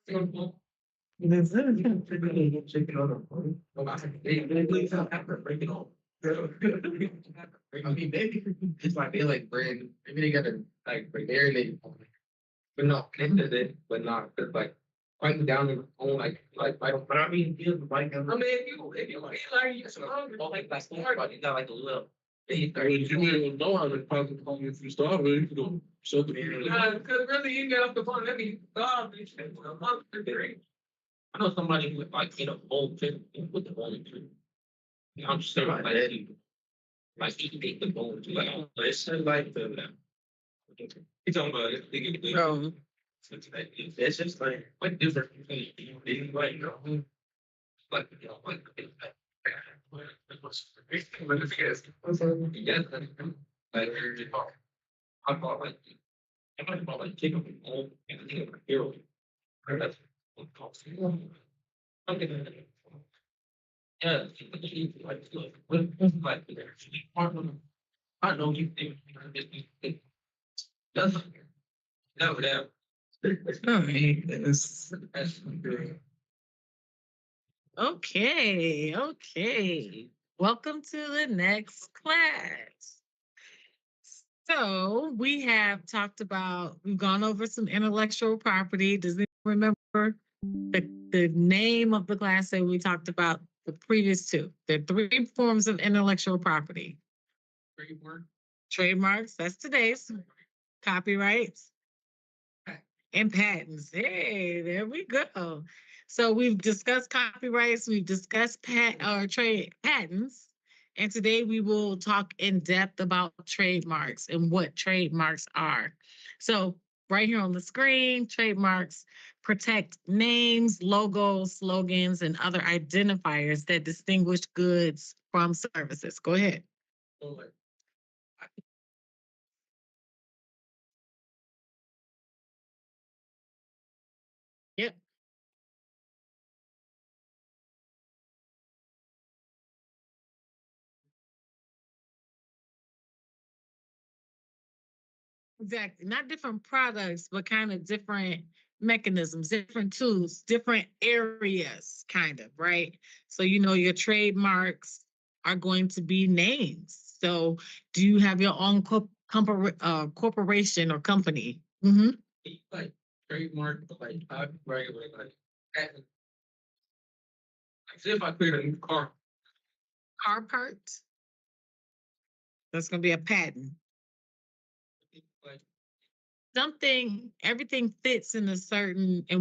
There's never been a really check it out of phone. They have to break it off. I mean, maybe it's like they like brand. Maybe they gotta like marinate, but not connected it, but not like writing down in the phone like. But I mean, you like. I mean, if you like you like that's smart, but you got like a little. I mean, you didn't know how to probably call you if you started. You know, something. Because really, you get off the phone. Let me stop. I know somebody with like whole thing with the whole thing. I'm just saying like that. Like he take the bone to like it's like the he's talking about it. It's just like what different things like like yeah like I thought like I might about like take up home and I think of a hero. That's what costs. Okay. Yeah, like I know you think that's no doubt. All right. Okay, okay. Welcome to the next class. So we have talked about, we've gone over some intellectual property. Does anyone remember the name of the class that we talked about the previous two? There are three forms of intellectual property. Trademarks, that's today's. Copyrights and patents. Hey, there we go. So we've discussed copyrights, we've discussed trade patents, and today we will talk in depth about trademarks and what trademarks are. So right here on the screen, trademarks protect names, logos, slogans, and other identifiers that distinguish goods from services. Go ahead. Yep. Exactly. Not different products, but kind of different mechanisms, different tools, different areas, kind of, right? So, your trademarks are going to be names. So, do you have your own corporation or company? Mm-hmm. Like trademark, like copyright, like patent. Like, say if I create a new car. Car part? That's going to be a patent. Like, everything fits in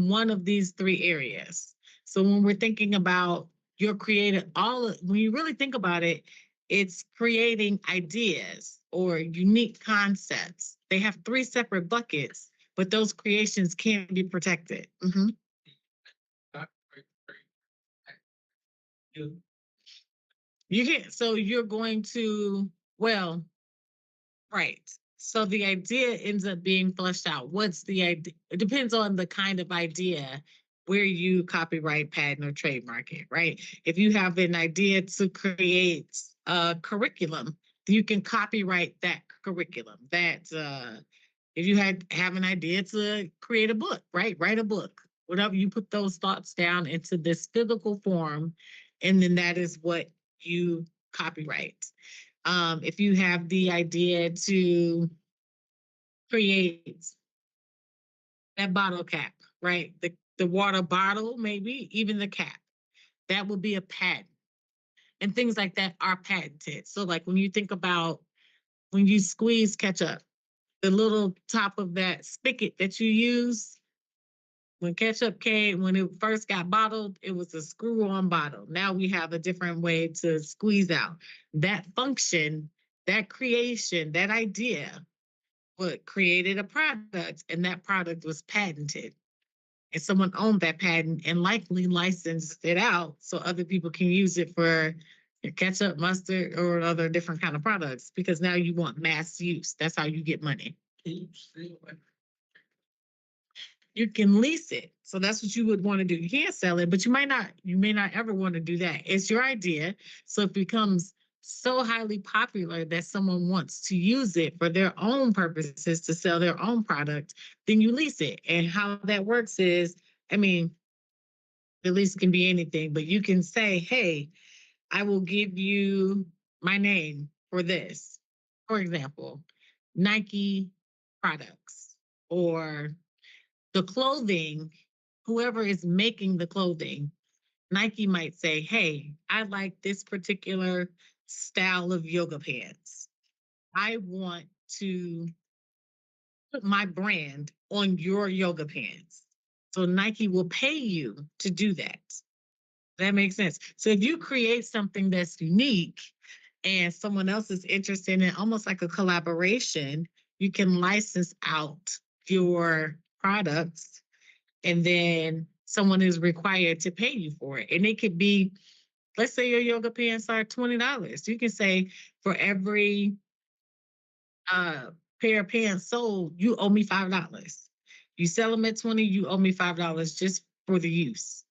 one of these three areas. So when we're thinking about your creative, when you really think about it, it's creating ideas or unique concepts. They have three separate buckets, but those creations can be protected. Mm-hmm. You can, so you're going to, well, right. So the idea ends up being fleshed out. What's the idea? It depends on the kind of idea where you copyright, patent, or trademark it, right? If you have an idea to create a curriculum, you can copyright that curriculum. If you have an idea to create a book, right? Write a book. Whatever, you put those thoughts down into this physical form, and then that is what you copyright. If you have the idea to create that bottle cap, right? The water bottle, maybe even the cap, that would be a patent. And things like that are patented. So, like when you think about when you squeeze ketchup, the little top of that spigot that you use, when ketchup came, when it first got bottled, it was a screw on bottle. Now we have a different way to squeeze out. That function, that creation, that idea, what created a product, and that product was patented. And someone owned that patent and likely licensed it out so other people can use it for ketchup, mustard, or other different kind of products because now you want mass use. That's how you get money. You can lease it. So that's what you would want to do. You can't sell it, but you may not ever want to do that. It's your idea. So it becomes so highly popular that someone wants to use it for their own purposes to sell their own product, then you lease it. And how that works is I mean, the lease can be anything, but you can say, hey, I will give you my name for this. For example, Nike products or the clothing, whoever is making the clothing, Nike might say, hey, I like this particular style of yoga pants. I want to put my brand on your yoga pants. So Nike will pay you to do that. That makes sense. So if you create something that's unique and someone else is interested in almost like a collaboration, you can license out your products and then someone is required to pay you for it. And it could be, let's say your yoga pants are $20. You can say for every uh, pair of pants sold, you owe me $5. You sell them at 20, you owe me $5 just for the use.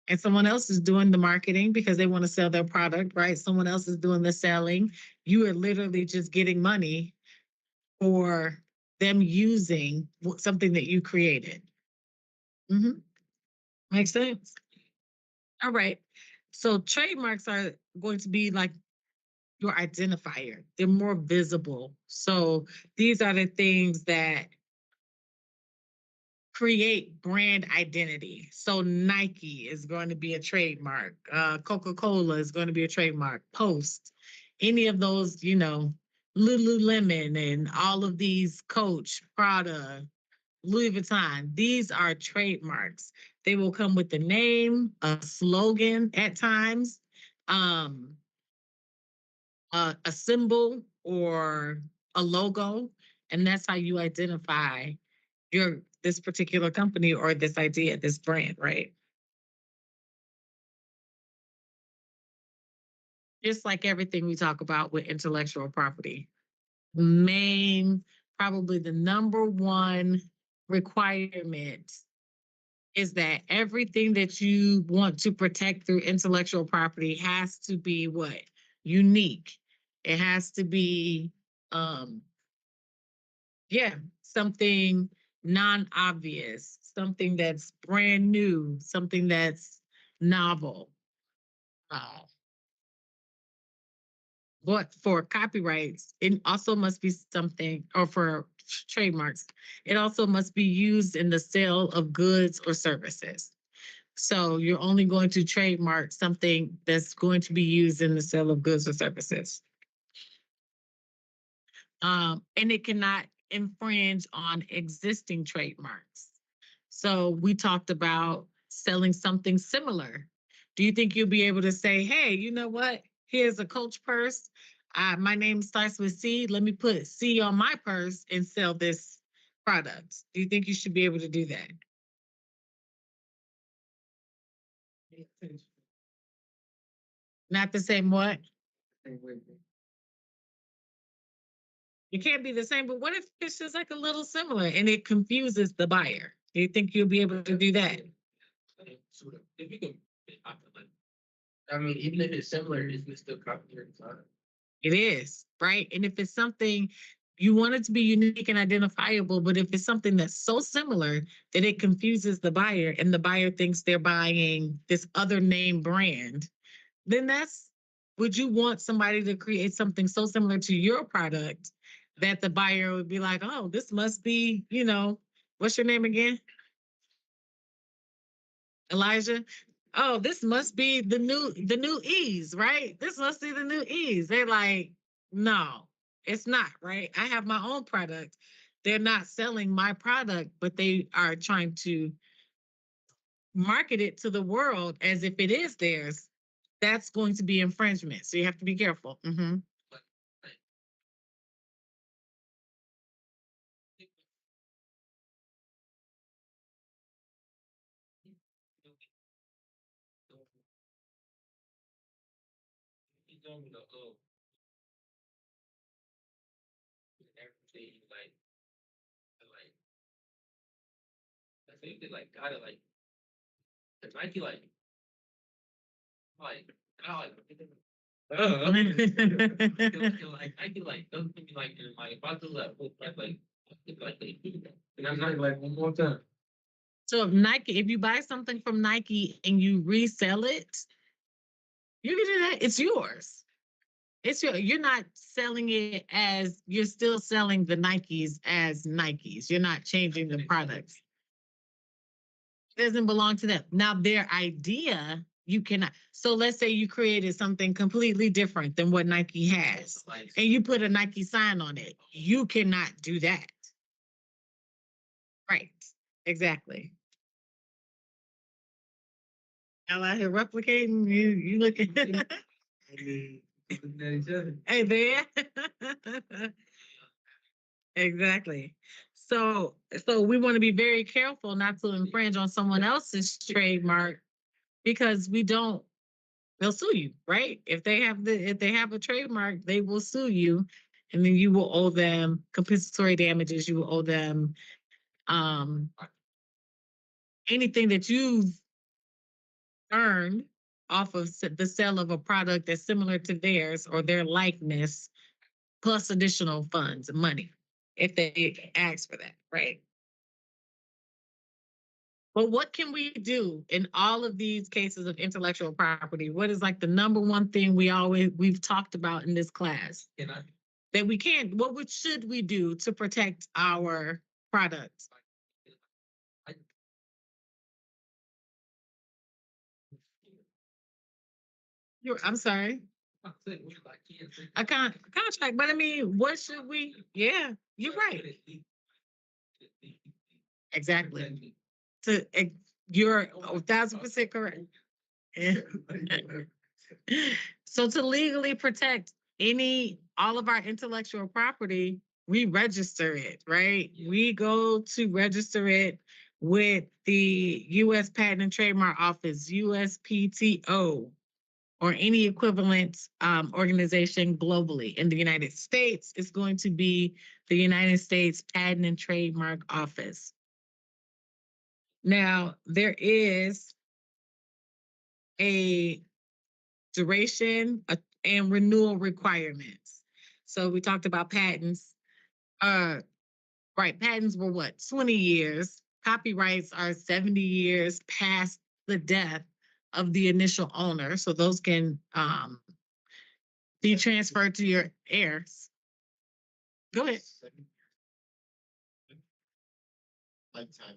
And someone else is doing the marketing because they want to sell their product, right? Someone else is doing the selling. You are literally just getting money for them using something that you created. Mm-hmm. Makes sense. All right. So trademarks are going to be like your identifier. They're more visible. So these are the things that create brand identity. So Nike is going to be a trademark. Coca-Cola is going to be a trademark. Post, any of those, Lululemon and all of these Coach, Prada, Louis Vuitton, these are trademarks. They will come with the name, a slogan at times, um, a symbol or a logo, and that's how you identify your this particular company or this idea, this brand, right? Just like everything we talk about with intellectual property, main, probably the number one requirement is that everything that you want to protect through intellectual property has to be what? Unique. It has to be, um, yeah, something non-obvious, something that's brand new, something that's novel. Uh, but for copyrights, it also must be something, or for trademarks, it also must be used in the sale of goods or services. So you're only going to trademark something that's going to be used in the sale of goods or services. And it cannot infringe on existing trademarks. So we talked about selling something similar. Do you think you'll be able to say, hey, you know what? Here's a Coach purse. My name starts with C. Let me put C on my purse and sell this product. Do you think you should be able to do that? Not the same what? It can't be the same, but what if it's just like a little similar and it confuses the buyer? Do you think you'll be able to do that? If you can, I mean, even if it's similar, it's still copyright. It is, right? And if it's something you want it to be unique and identifiable, but if it's something that's so similar that it confuses the buyer and the buyer thinks they're buying this other name brand, then would you want somebody to create something so similar to your product that the buyer would be like, oh, this must be, what's your name again? Elijah. Oh, this must be the new ease, right? This must be the new ease. They're like, no, it's not, right? I have my own product. They're not selling my product, but they are trying to market it to the world as if it is theirs. That's going to be infringement. So you have to be careful. Mm-hmm. I think they like got it like Nike like I like I mean, like I can like don't be like in my about to level like and I'm not like one more time. So if you buy something from Nike and you resell it, you can do that. It's yours. You're not selling it as you're still selling the Nikes as Nikes. You're not changing the products. It doesn't belong to them. Now their idea, you cannot. So let's say you created something completely different than what Nike has, and you put a Nike sign on it. You cannot do that. Right. Exactly. Y'all out here replicating. You looking. Hey there. Exactly. So we want to be very careful not to infringe on someone else's trademark because we don't they'll sue you, right? If they have a trademark, they will sue you and then you will owe them compensatory damages, you will owe them um anything that you've earned off of the sale of a product that's similar to theirs or their likeness plus additional funds and money if they ask for that, right? But what can we do in all of these cases of intellectual property? What is like the number one thing we've talked about in this class that we can't? Should we do to protect our products? I'm sorry, contract. But I mean, what should we? Yeah, you're right. Exactly. To you're 1,000% correct. So to legally protect all of our intellectual property, we register it, right? We go to register it with the US Patent and Trademark Office, USPTO, or any equivalent organization globally. In the United States, it's going to be the United States Patent and Trademark Office. Now, there is a duration and renewal requirements. So we talked about patents. Uh, right, patents were what, 20 years. Copyrights are 70 years past the death of the initial owner. So those can be transferred to your heirs. Go ahead. Lifetime.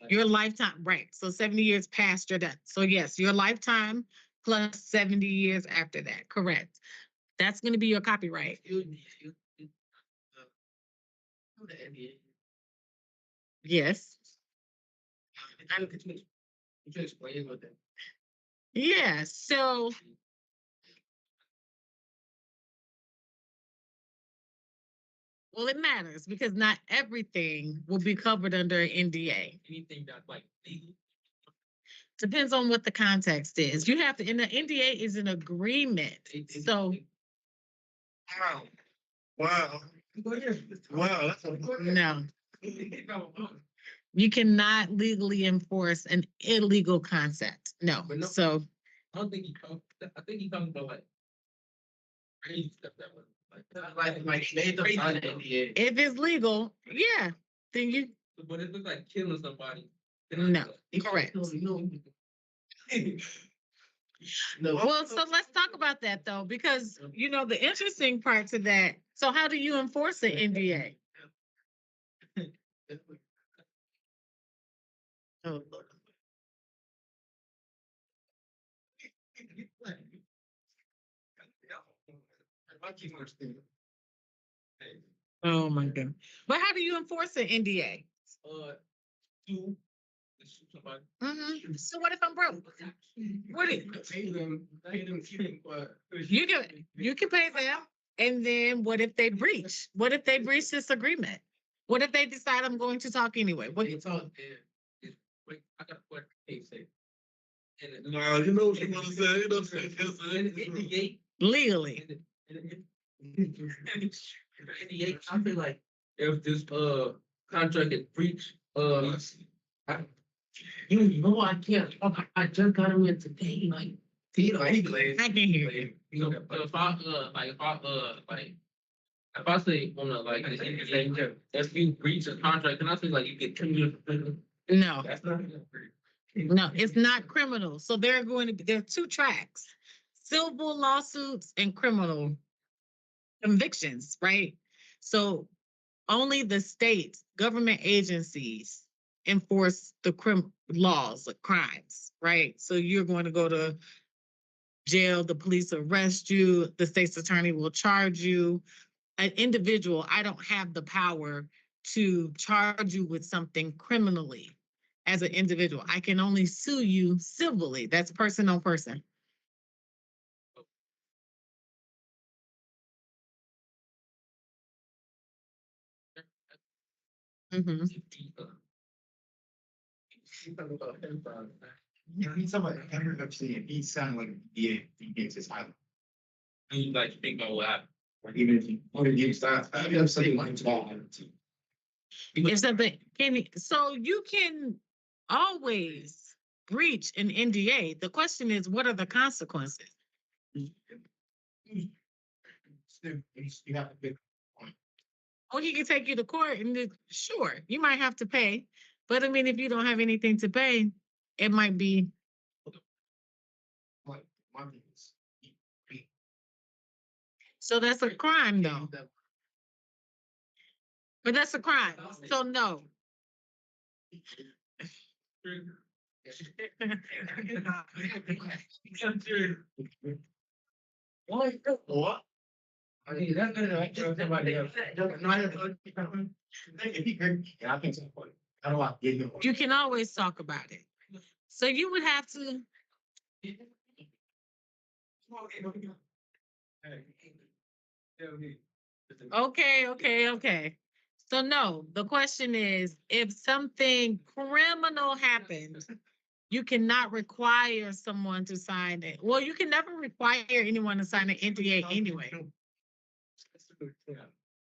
Your lifetime, right. So 70 years past your death. So yes, your lifetime plus 70 years after that. Correct. That's going to be your copyright. Yes. Yeah. So, well, it matters because not everything will be covered under an NDA. Anything that's like legal. Depends on what the context is. You have to, and the NDA is an agreement. So, wow. Wow. No. You cannot legally enforce an illegal concept. No. So I don't think I think he talking about like crazy stuff that was like made them sign an NDA. If it's legal, yeah, then you. But it looks like killing somebody. No, correct. No. Well, so let's talk about that though, because the interesting part to that. So, how do you enforce an NDA? Oh, oh my God. But how do you enforce an NDA? So what if I'm broke? What if you can pay them, and then what if they breach? What if they breach this agreement? What if they decide I'm going to talk anyway? What do you talk? I got what they say. No, you know what you want to say. You know what I'm saying? Legally. I feel like if this contract is breached, you know I can't. I just got him in today. Like, I can hear you. If I if I say on a like if you breach a contract, can I say like you get 10 years? No, That's not. no, it's not criminal. So there are two tracks: civil lawsuits and criminal convictions, right? So only the states, government agencies enforce the laws of crimes, right? So you're going to go to jail, the police arrest you, the state's attorney will charge you. An individual, I don't have the power to charge you with something criminally as an individual. I can only sue you civilly. That's person on person. Mm-hmm. Yeah, he's somebody I heard him saying he sounded like he gets his highlight. You like think about what happened. Like even if you want to give style, I mean, I'm saying like If something so you can always breach an NDA. The question is, what are the consequences? you have to pick one. Or he can take you to court and sure, you might have to pay. But I mean, if you don't have anything to pay, it might be. Like one is So that's a crime, though. But that's a crime. So no. What? I mean, that's good. Somebody else. No, I don't. If he hurt me, I can say, how do I get him? You can always talk about it. So you would have to. Okay. So no, the question is, if something criminal happens, you cannot require someone to sign it. Well, you can never require anyone to sign an NDA anyway.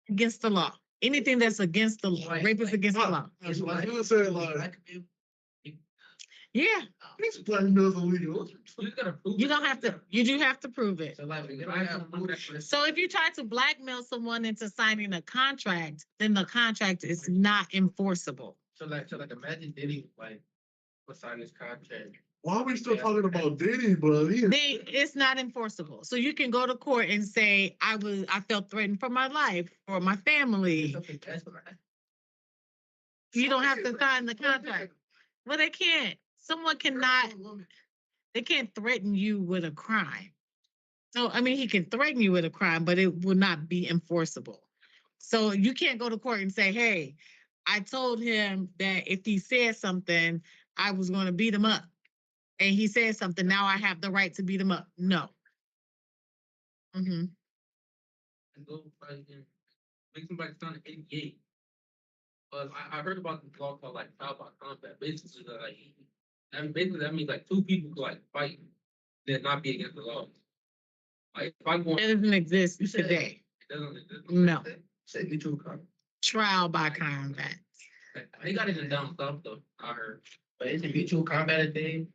Against the law. Anything that's against the law. Rape is against the law. I was gonna say like. Yeah. He's playing those illegal. You don't have to. You do have to prove it. So So if you try to blackmail someone into signing a contract, then the contract is not enforceable. So like imagine Diddy like was sign this contract. Why are we still talking about Diddy, bro? It's not enforceable. So you can go to court and say, I felt threatened for my life or my family. You don't have to sign the contract. Well, they can't. Someone cannot, they can't threaten you with a crime. So, I mean, he can threaten you with a crime, but it will not be enforceable. So you can't go to court and say, hey, I told him that if he said something, I was going to beat him up. And he said something, now I have the right to beat him up. No. Mm-hmm. Make somebody sign an NDA. But I heard about this law called like trial by combat. Basically, like, and basically that means like two people could like fight, then not be against the law. Like if I go, It doesn't exist today. it doesn't exist. No. Say mutual combat. Trial by combat. They got it in down south though. I heard, but is it mutual combat a thing?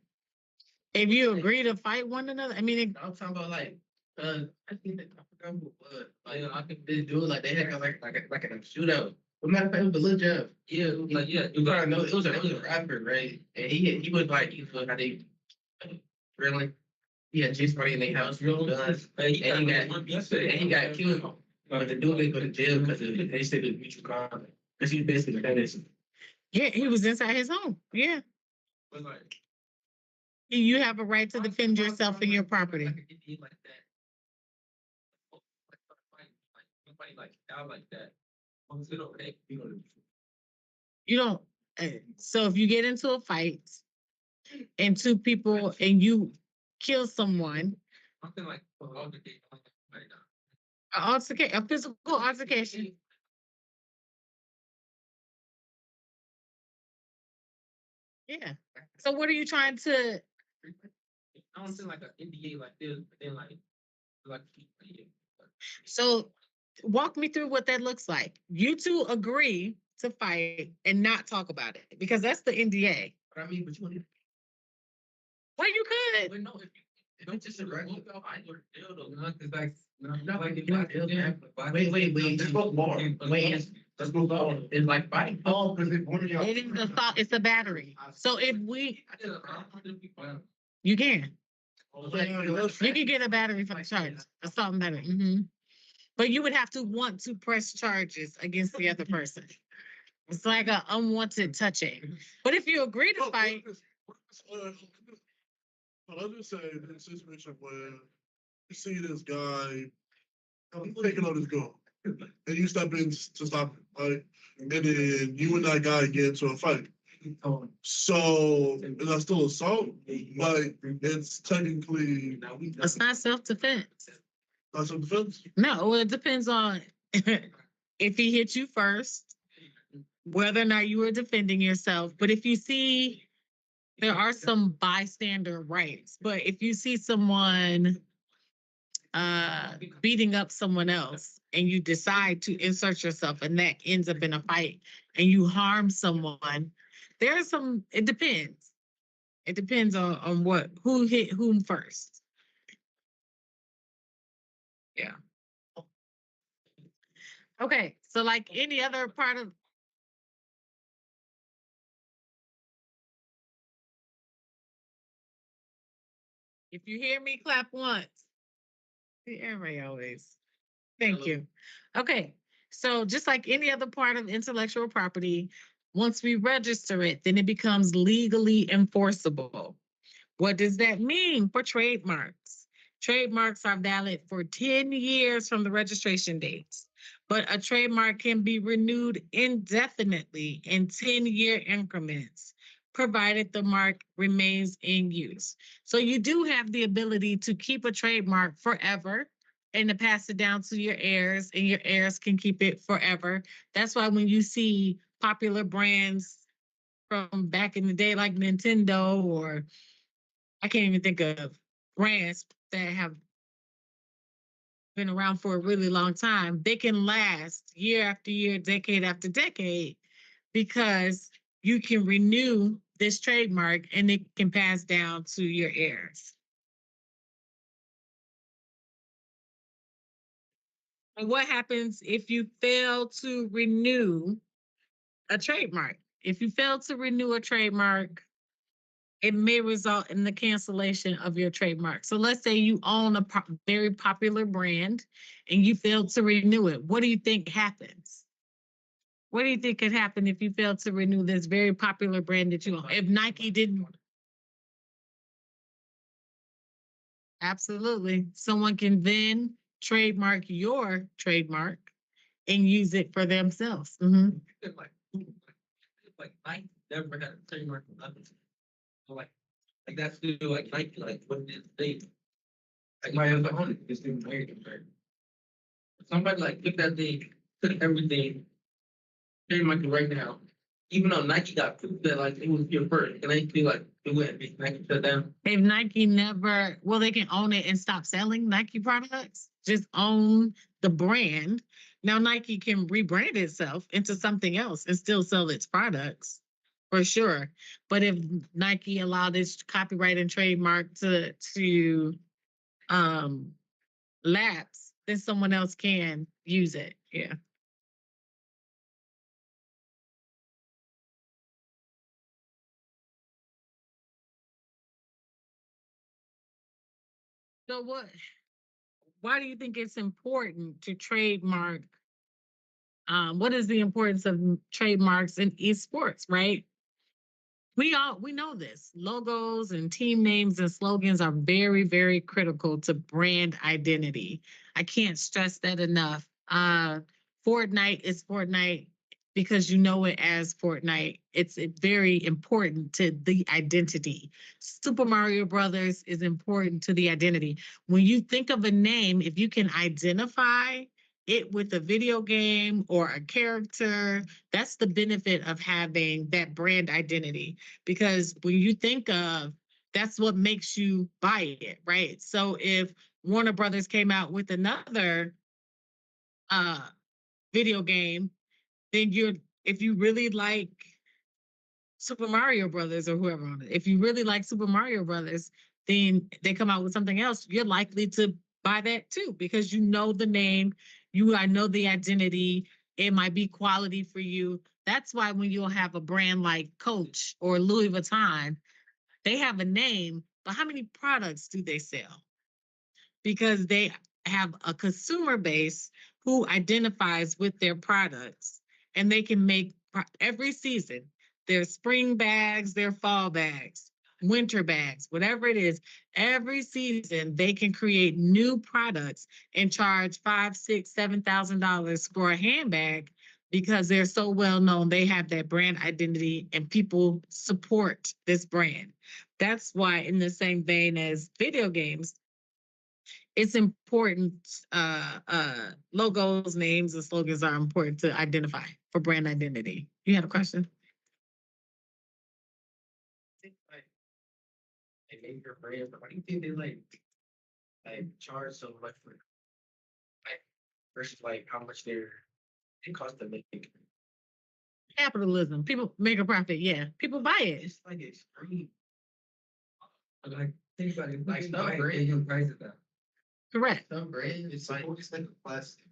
If you agree to fight one another, I mean, I'm talking about like, I think that I forgot who it was. Like, I think this dude like they had like a shootout. But matter of fact, it was a little job. Yeah, like yeah, you gotta know it was a rapper, right? And he was like he was how they really he had just party in their house, real guns, and he got killed. But the dude didn't go to jail because they said it was mutual combat. Because he was basically finished. yeah, he was inside his home. Yeah. But like, You have a right to defend yourself and your property. Like that. You don't. So if you get into a fight and two people and you kill someone, Something like a physical altercation. Yeah. So what are you trying to? I don't think like an NDA like this, but then like So walk me through what that looks like. You two agree to fight and not talk about it because that's the NDA. But I mean, but you want to. Well, you could. But no, if it's just a regular fight or deal though, not like it's not like wait, just spoke more. Wait, That's what thought. It's like fighting. Oh, because if one of y'all. It is a thought. It's a battery. So if we, you can. You can get a battery for the charge. A salt battery. But you would have to want to press charges against the other person. It's like an unwanted touching. But if you agree to fight, I'll just say in a situation where you see this guy taking out his gun, and you step in to stop him, right? And then you and that guy get into a fight. So that's still assault, but it's technically it's not self-defense. not self-defense. No, well, it depends on if he hit you first, whether or not you were defending yourself. But if you see, there are some bystander rights. But if you see someone beating up someone else and you decide to insert yourself and that ends up in a fight and you harm someone, there's some, it depends. It depends on what, who hit whom first. Yeah. Okay. So like any other part of, if you hear me, clap once. The airway always. Thank you. Okay. So just like any other part of intellectual property, once we register it, then it becomes legally enforceable. What does that mean for trademarks? Trademarks are valid for 10 years from the registration dates, but a trademark can be renewed indefinitely in 10-year increments, provided the mark remains in use. So you do have the ability to keep a trademark forever and to pass it down to your heirs, and your heirs can keep it forever. That's why when you see popular brands from back in the day, like Nintendo, or I can't even think of brands that have been around for a really long time, they can last year after year, decade after decade, because you can renew this trademark and it can pass down to your heirs. And what happens if you fail to renew a trademark? If you fail to renew a trademark, it may result in the cancellation of your trademark. So let's say you own a very popular brand and you failed to renew it. What do you think happens? What do you think could happen if you failed to renew this very popular brand that you own? If Nike didn't, absolutely. Someone can then trademark your trademark and use it for themselves. Like Nike never had a trademark for nothing. So like that's still like Nike, like what did they like my other own it, it's still American, right? Somebody like took that thing, took everything, trademark it right now. Even though Nike got proof that like it was your first, and they feel like it wouldn't be Nike shut down. If Nike never, well, they can own it and stop selling Nike products, just own the brand. Now, Nike can rebrand itself into something else and still sell its products for sure. But if Nike allowed its copyright and trademark to lapse, then someone else can use it. Yeah. So why do you think it's important to trademark? What is the importance of trademarks in esports, right? We know this. Logos and team names and slogans are very, very critical to brand identity. I can't stress that enough. Fortnite is Fortnite because you know it as Fortnite. It's very important to the identity. Super Mario Brothers is important to the identity. When you think of a name, if you can identify it with a video game or a character, that's the benefit of having that brand identity. Because when you think of, that's what makes you buy it, right? So if Warner Brothers came out with another uh video game, then you're, if you really like Super Mario Brothers or whoever on it, if you really like Super Mario Brothers, then they come out with something else, you're likely to buy that too because you know the name, I know the identity. It might be quality for you. That's why when you'll have a brand like Coach or Louis Vuitton, they have a name, but how many products do they sell? Because they have a consumer base who identifies with their products, and they can make every season their spring bags, their fall bags, winter bags, whatever it is. Every season they can create new products and charge five, six, $7,000 for a handbag because they're so well known. They have that brand identity and people support this brand. That's why, in the same vein as video games, it's important. Logos, names, and slogans are important to identify for brand identity. You had a question? Think, like, they make your brand, but why do you think they like charge so much for like versus like how much it costs to make? Capitalism. People make a profit. Yeah, people buy it. It's like extreme. Like think about it, like some brand prices that. Correct. Some brand it's like a plastic.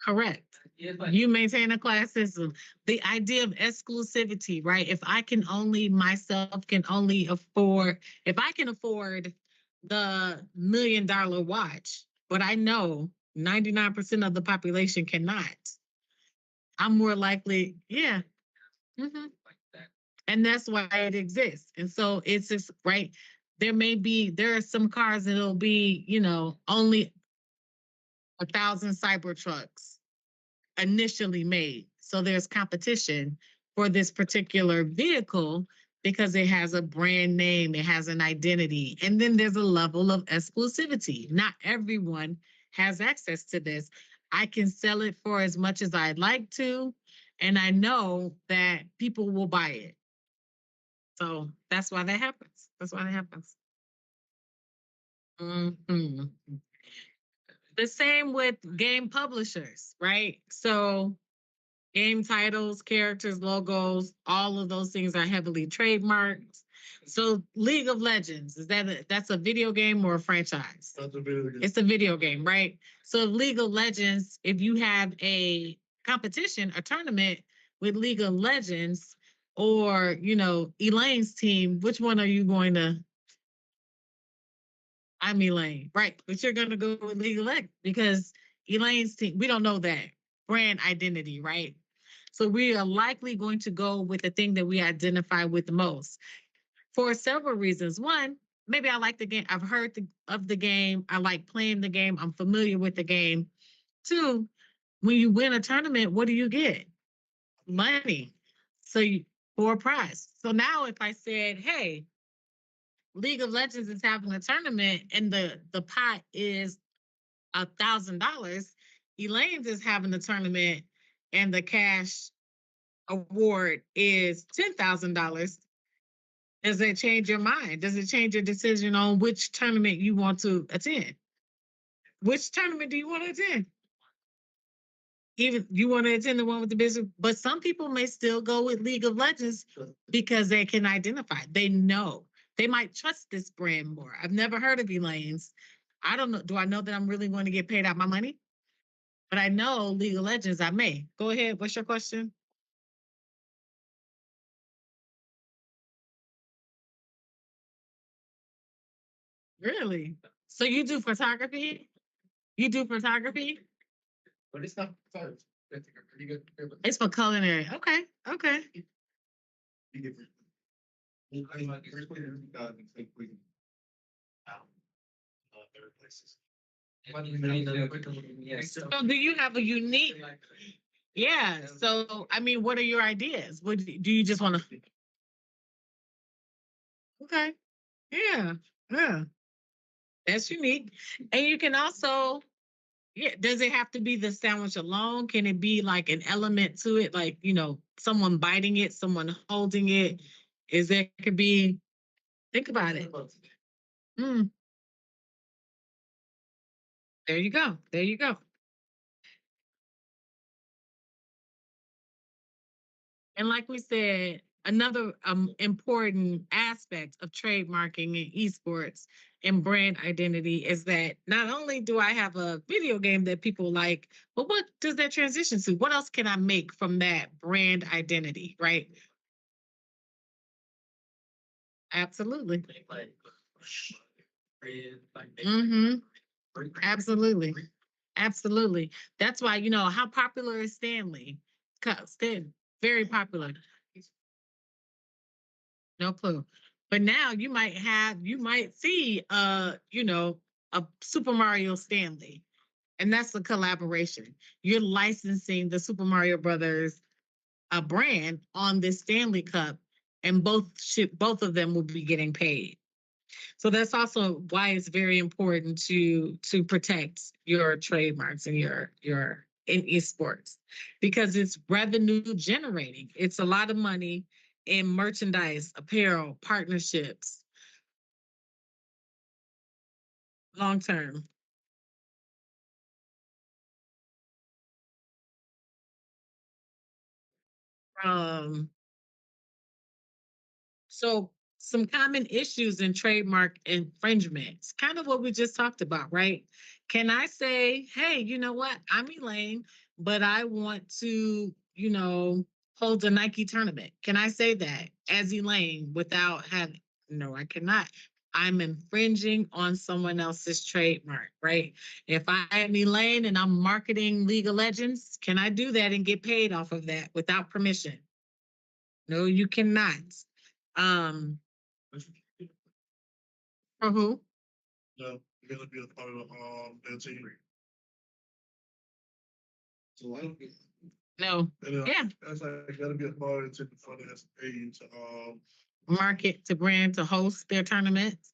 Correct. Yeah, like You maintain a class system. The idea of exclusivity, right? If I can only myself can only afford, if I can afford the $1 million watch, but I know 99% of the population cannot, I'm more likely, yeah. Mhm. like that. And that's why it exists. And so it's just right. There are some cars that'll be, only 1,000 cyber trucks initially made. So there's competition for this particular vehicle because it has a brand name, it has an identity, and then there's a level of exclusivity. Not everyone has access to this. I can sell it for as much as I'd like to, and I know that people will buy it. So that's why that happens. That's why that happens. Mhm. The same with game publishers, right? So game titles, characters, logos, all of those things are heavily trademarked. So League of Legends, that's a video game or a franchise? That's a video game. It's a video game, right? So League of Legends, if you have a competition, a tournament with League of Legends or, Elaine's team, which one are you going to? I'm Elaine, right? But you're going to go with League of Legends because Elaine's team, we don't know that brand identity, right? So we are likely going to go with the thing that we identify with the most for several reasons. One, maybe I like the game. I've heard of the game. I like playing the game. I'm familiar with the game. Two, when you win a tournament, what do you get? Money. So for a prize. So now if I said, hey, League of Legends is having a tournament and the pot is $1,000, Elaine's is having a tournament and the cash award is $10,000, does it change your mind? Does it change your decision on which tournament you want to attend? Which tournament do you want to attend? Even you want to attend the one with the business, but some people may still go with League of Legends because they can identify. They know. They might trust this brand more. I've never heard of Elaine's. I don't know. Do I know that I'm really going to get paid out my money? But I know League of Legends, I may. Go ahead. What's your question? Really? So you do photography? You do photography? But it's not first. That's a pretty good. It's for culinary. Okay. Okay. Third places. So do you have a unique? Yeah. So I mean, what are your ideas? What do you just want to? Okay. Yeah. Yeah. That's unique. And you can also, yeah, does it have to be the sandwich alone? Can it be like an element to it, like, someone biting it, someone holding it? Is there could be, think about it. Mm, there you go. There you go. And like we said, another important aspect of trademarking in esports and brand identity is that not only do I have a video game that people like, but what does that transition to? What else can I make from that brand identity, right? Absolutely. Like, red, like, Hmm. Absolutely. Absolutely. That's why, how popular is Stanley? Stan, very popular. No clue. But now you might see a Super Mario Stanley. And that's a collaboration. You're licensing the Super Mario Brothers brand on this Stanley Cup, and both of them will be getting paid. So that's also why it's very important to protect your trademarks and your in esports, because it's revenue generating. It's a lot of money in merchandise, apparel, partnerships, long term. Um, So, some common issues in trademark infringements, kind of what we just talked about, right? Can I say, hey, you know what? I'm Elaine, but I want to, hold a Nike tournament. Can I say that as Elaine without having, no, I cannot. I'm infringing on someone else's trademark, right? If I am Elaine and I'm marketing League of Legends, can I do that and get paid off of that without permission? No, you cannot. Um, for who? No, you're gonna be a part of their team. so I don't get No. And Yeah. that's like you gotta be a part of the team before they have to pay you to Market to brand to host their tournaments.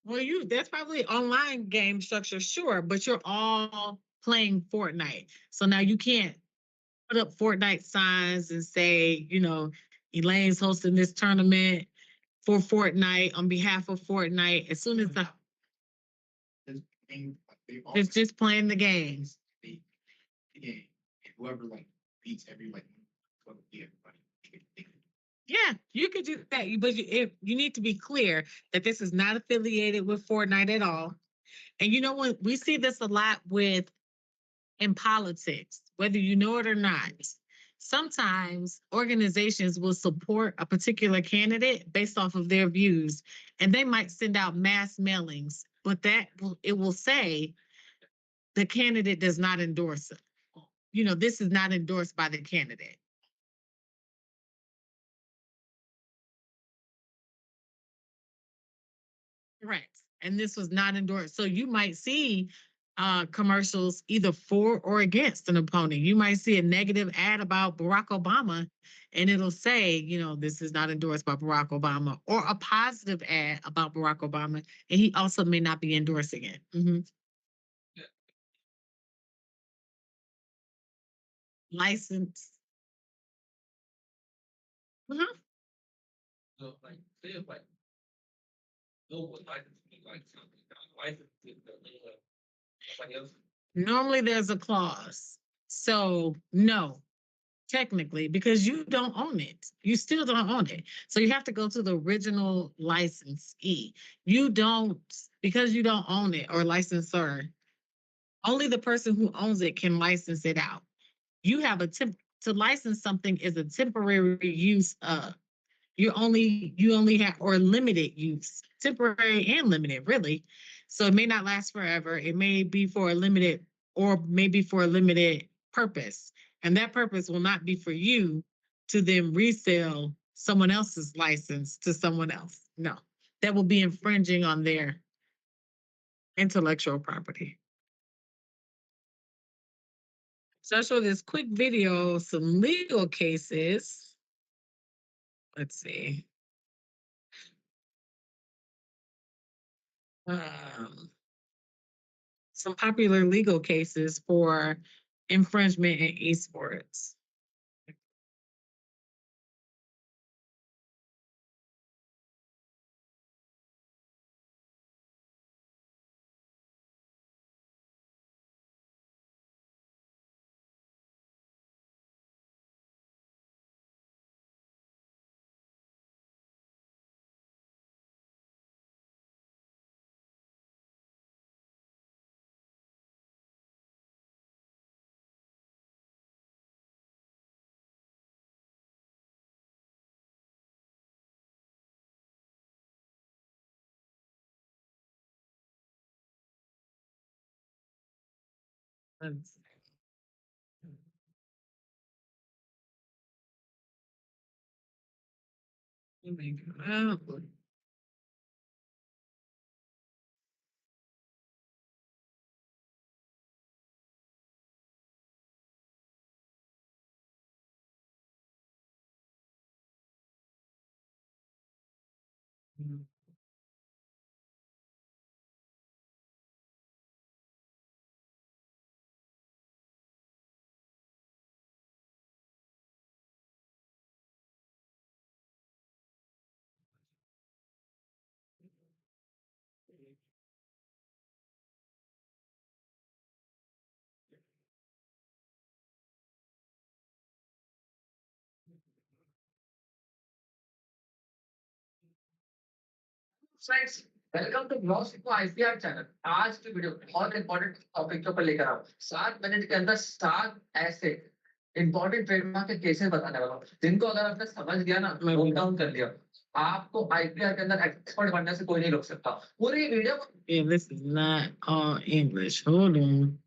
Well, that's probably online game structure, sure, but you're all playing Fortnite. So now you can't put up Fortnite signs and say, Elaine's hosting this tournament for Fortnite on behalf of Fortnite. As soon as it's just playing the games. the game. And whoever like beats every like everybody. Yeah, you could do that, but you need to be clear that this is not affiliated with Fortnite at all. And you know what? We see this a lot with in politics, whether you know it or not. Sometimes organizations will support a particular candidate based off of their views, and they might send out mass mailings, but it will say the candidate does not endorse it. This is not endorsed by the candidate. Correct. And this was not endorsed. So you might see commercials either for or against an opponent. You might see a negative ad about Barack Obama, and it'll say, this is not endorsed by Barack Obama, or a positive ad about Barack Obama, and he also may not be endorsing it. License. Mhm. So like say if like no one license me like something, license somebody else. Normally there's a clause. So, no, technically, because you don't own it. You still don't own it. So you have to go to the original licensee. You don't, because you don't own it or licensor, only the person who owns it can license it out. You have to license something is a temporary use of. You only have or limited use, temporary and limited, really. So it may not last forever. It may be for a limited or maybe for a limited purpose. And that purpose will not be for you to then resell someone else's license to someone else. No, that will be infringing on their intellectual property. So I show this quick video, some legal cases. Let's see. Um, some popular legal cases for infringement in esports. Let's make it up. Friends, welcome to blogs को ICR channel. आज की video बहुत important topic के ऊपर लेकर आऊँ। 7 minute के अंदर 7 ऐसे इंपॉर्टेंट ट्रेडमार्क के केसेस बताने वाला हूँ जिनको अगर आपने समझ लिया ना, नोट डाउन कर लिया, आपको आईपीआर के अंदर एक्सपर्ट बनने से कोई नहीं रोक सकता। पूरी video Yeah, this is not all English. Hold on.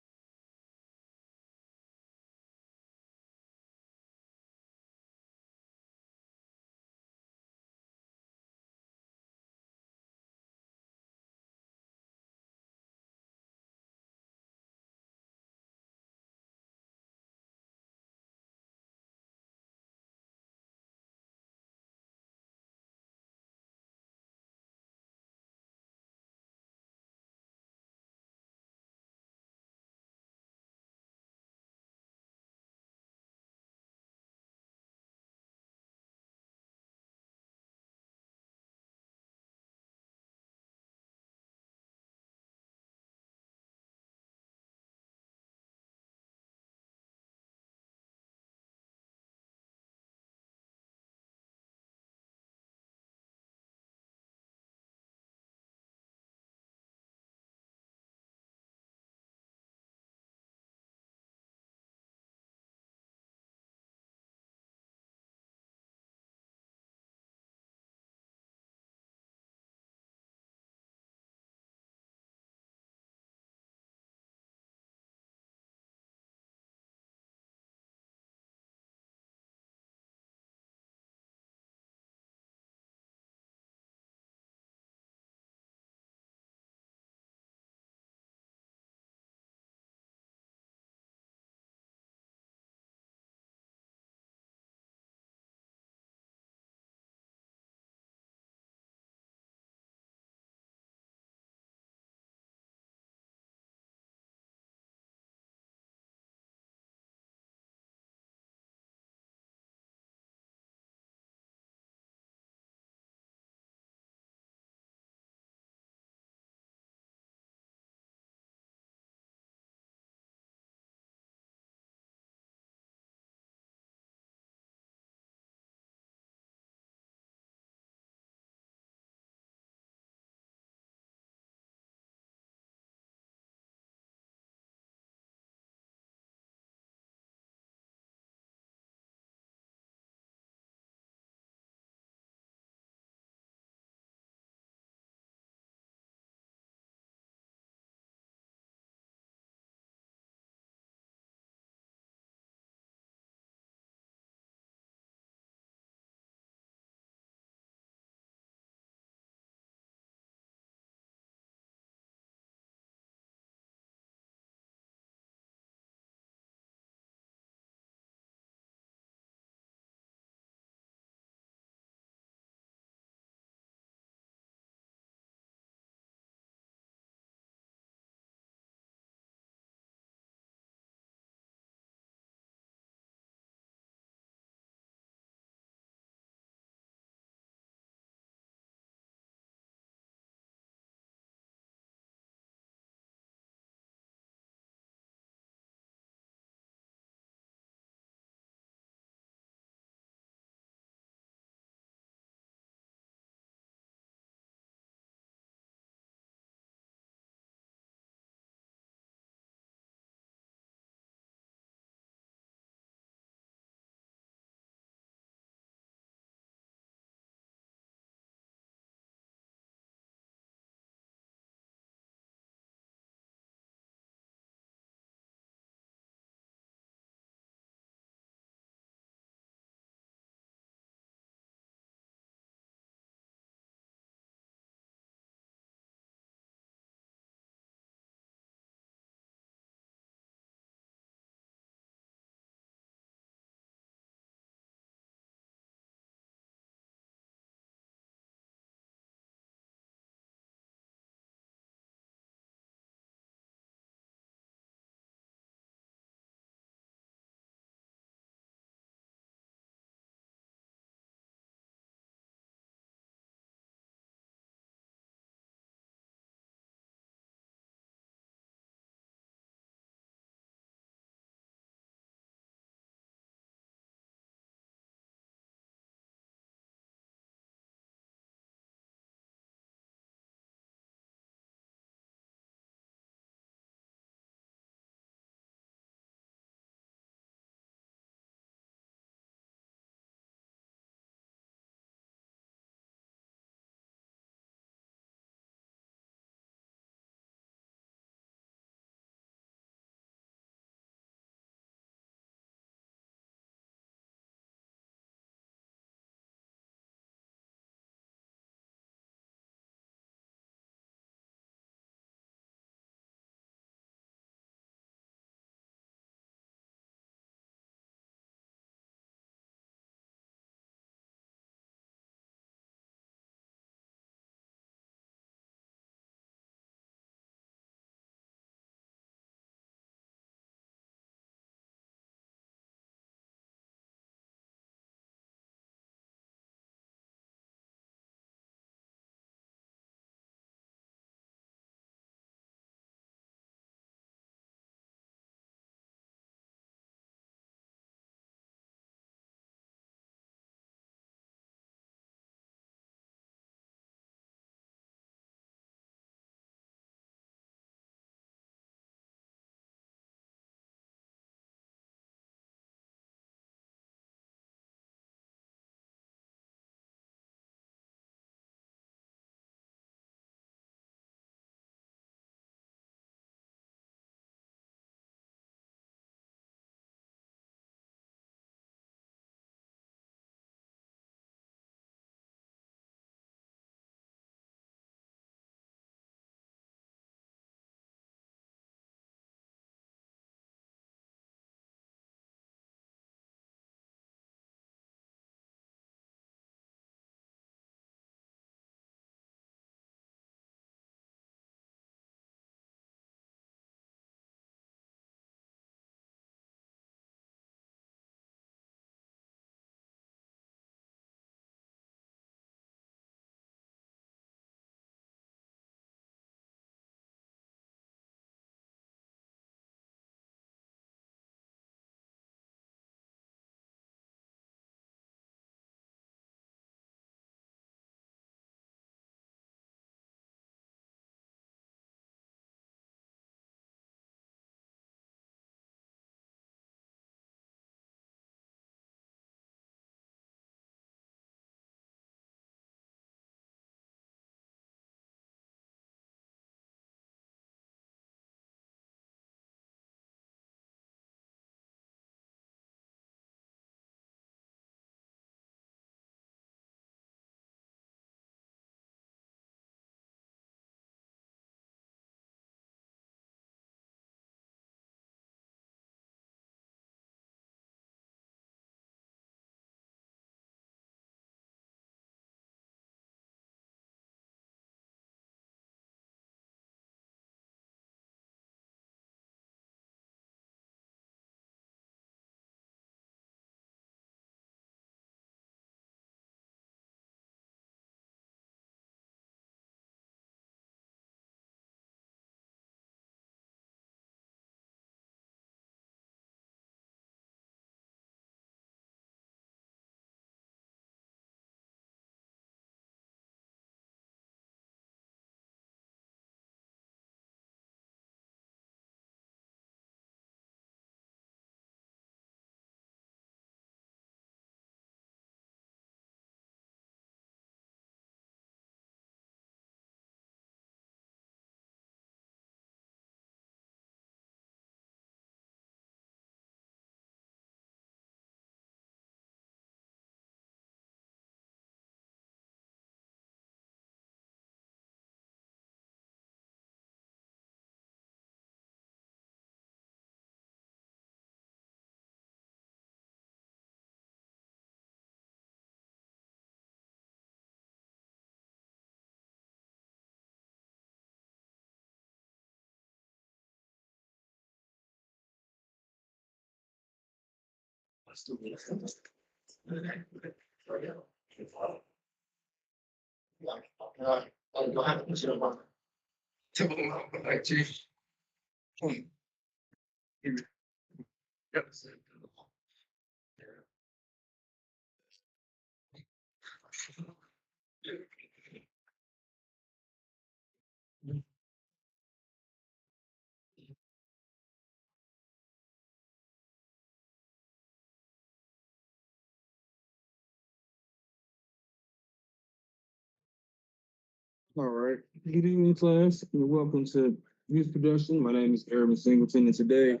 All right. Good evening, class, and welcome to Youth Production. My name is Aaron Singleton, and today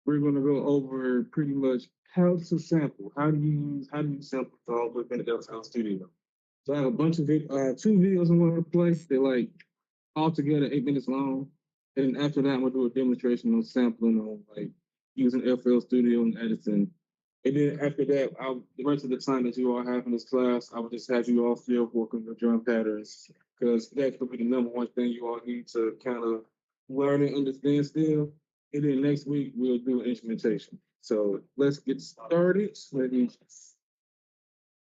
we're going to go over pretty much how to sample. How do you sample songs within the FL Studio? So I have a bunch of two videos I'm going to play. They're like all together 8 minutes long, and after that, I'm going to do a demonstration on sampling on like using FL Studio and editing. And then after that, the rest of the time that you all have in this class, I will just have you all field working your drum patterns because that's going to be the number one thing you all need to kind of learn and understand still. And then next week, we'll do instrumentation. So let's get started. Let me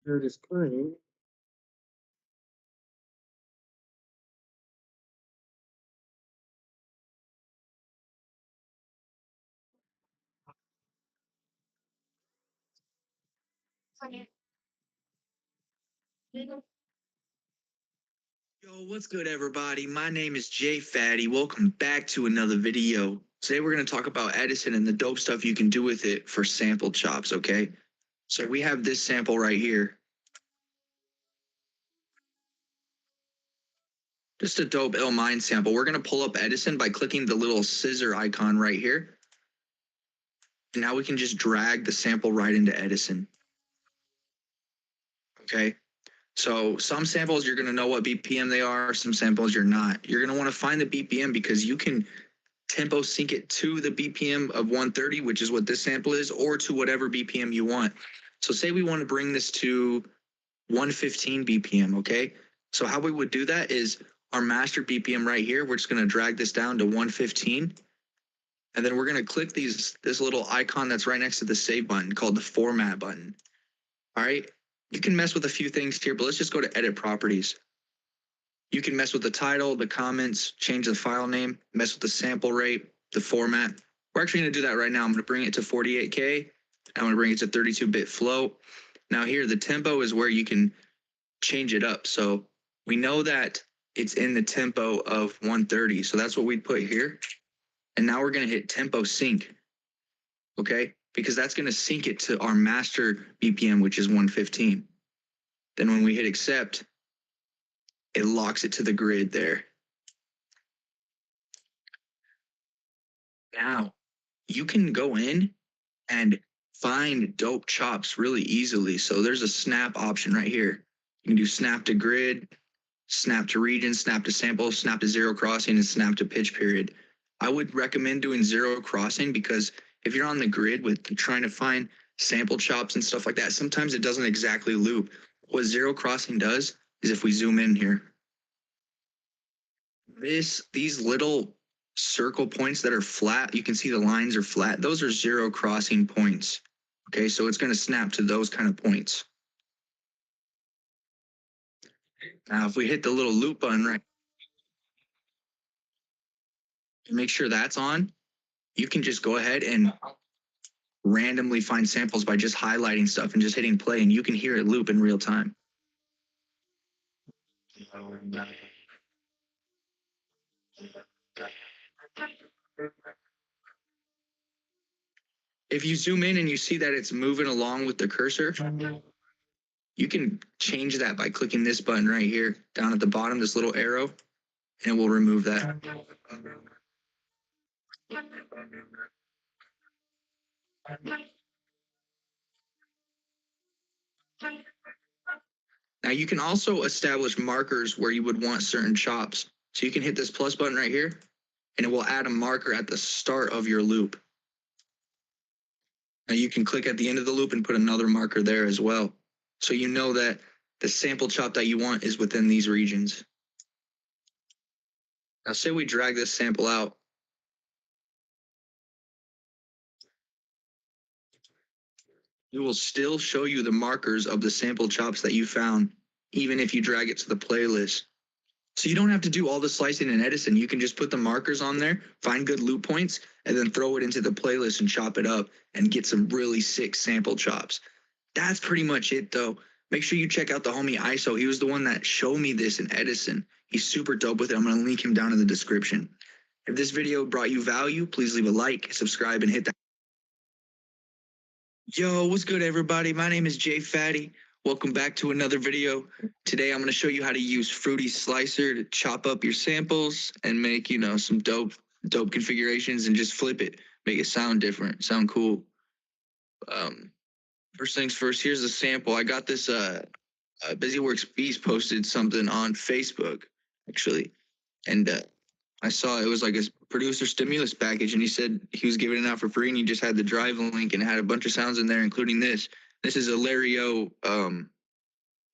share the screen. Yo, what's good, everybody? My name is Jay Fatty. Welcome back to another video. Today, we're going to talk about Edison and the dope stuff you can do with it for sample chops, okay? So we have this sample right here. Just a dope L-Mine sample. We're going to pull up Edison by clicking the little scissor icon right here. And now we can just drag the sample right into Edison. Okay? So some samples, you're going to know what BPM they are. Some samples, you're not. You're going to want to find the BPM because you can tempo sync it to the BPM of 130, which is what this sample is, or to whatever BPM you want. So say we want to bring this to 115 BPM, okay? So how we would do that is our master BPM right here, we're just going to drag this down to 115. And then we're going to click this little icon that's right next to the save button called the format button. All right. You can mess with a few things here, but let's just go to edit properties. You can mess with the title, the comments, change the file name, mess with the sample rate, the format. We're actually going to do that right now. I'm going to bring it to 48K. I'm going to bring it to 32-bit float. Now here, the tempo is where you can change it up. So we know that it's in the tempo of 130. So that's what we'd put here. And now we're going to hit tempo sync. Okay? Because that's going to sync it to our master BPM, which is 115. Then when we hit accept, it locks it to the grid there. Now, you can go in and find dope chops really easily. So there's a snap option right here. You can do snap to grid, snap to region, snap to sample, snap to zero crossing, and snap to pitch period. I would recommend doing zero crossing because if you're on the grid with trying to find sample chops and stuff like that, sometimes it doesn't exactly loop. What zero crossing does is if we zoom in here, these little circle points that are flat, you can see the lines are flat. Those are zero crossing points. Okay, so it's going to snap to those kind of points. Now, if we hit the little loop button right, make sure that's on, you can just go ahead and randomly find samples by just highlighting stuff and just hitting play, and you can hear it loop in real time. If you zoom in and you see that it's moving along with the cursor, you can change that by clicking this button right here down at the bottom, this little arrow, and it will remove that. Now you can also establish markers where you would want certain chops. So you can hit this plus button right here, and it will add a marker at the start of your loop. Now you can click at the end of the loop and put another marker there as well. So you know that the sample chop that you want is within these regions. Now say we drag this sample out. it will still show you the markers of the sample chops that you found, even if you drag it to the playlist. So you don't have to do all the slicing in Edison. You can just put the markers on there, find good loop points, and then throw it into the playlist and chop it up and get some really sick sample chops. That's pretty much it, though. Make sure you check out the homie ISO. He was the one that showed me this in Edison. He's super dope with it. I'm going to link him down in the description. If this video brought you value, please leave a like, subscribe, and hit that. Yo, what's good, everybody? My name is Jay Fatty. Welcome back to another video. Today, I'm going to show you how to use Fruity Slicer to chop up your samples and make, some dope configurations and just flip it, make it sound different, sound cool. First things first, here's the sample. I got this, BusyWorks Beast posted something on Facebook, actually. And I saw it was like a producer stimulus package, and he said he was giving it out for free, and he just had the drive link and it had a bunch of sounds in there, including this. This is a Larry-O,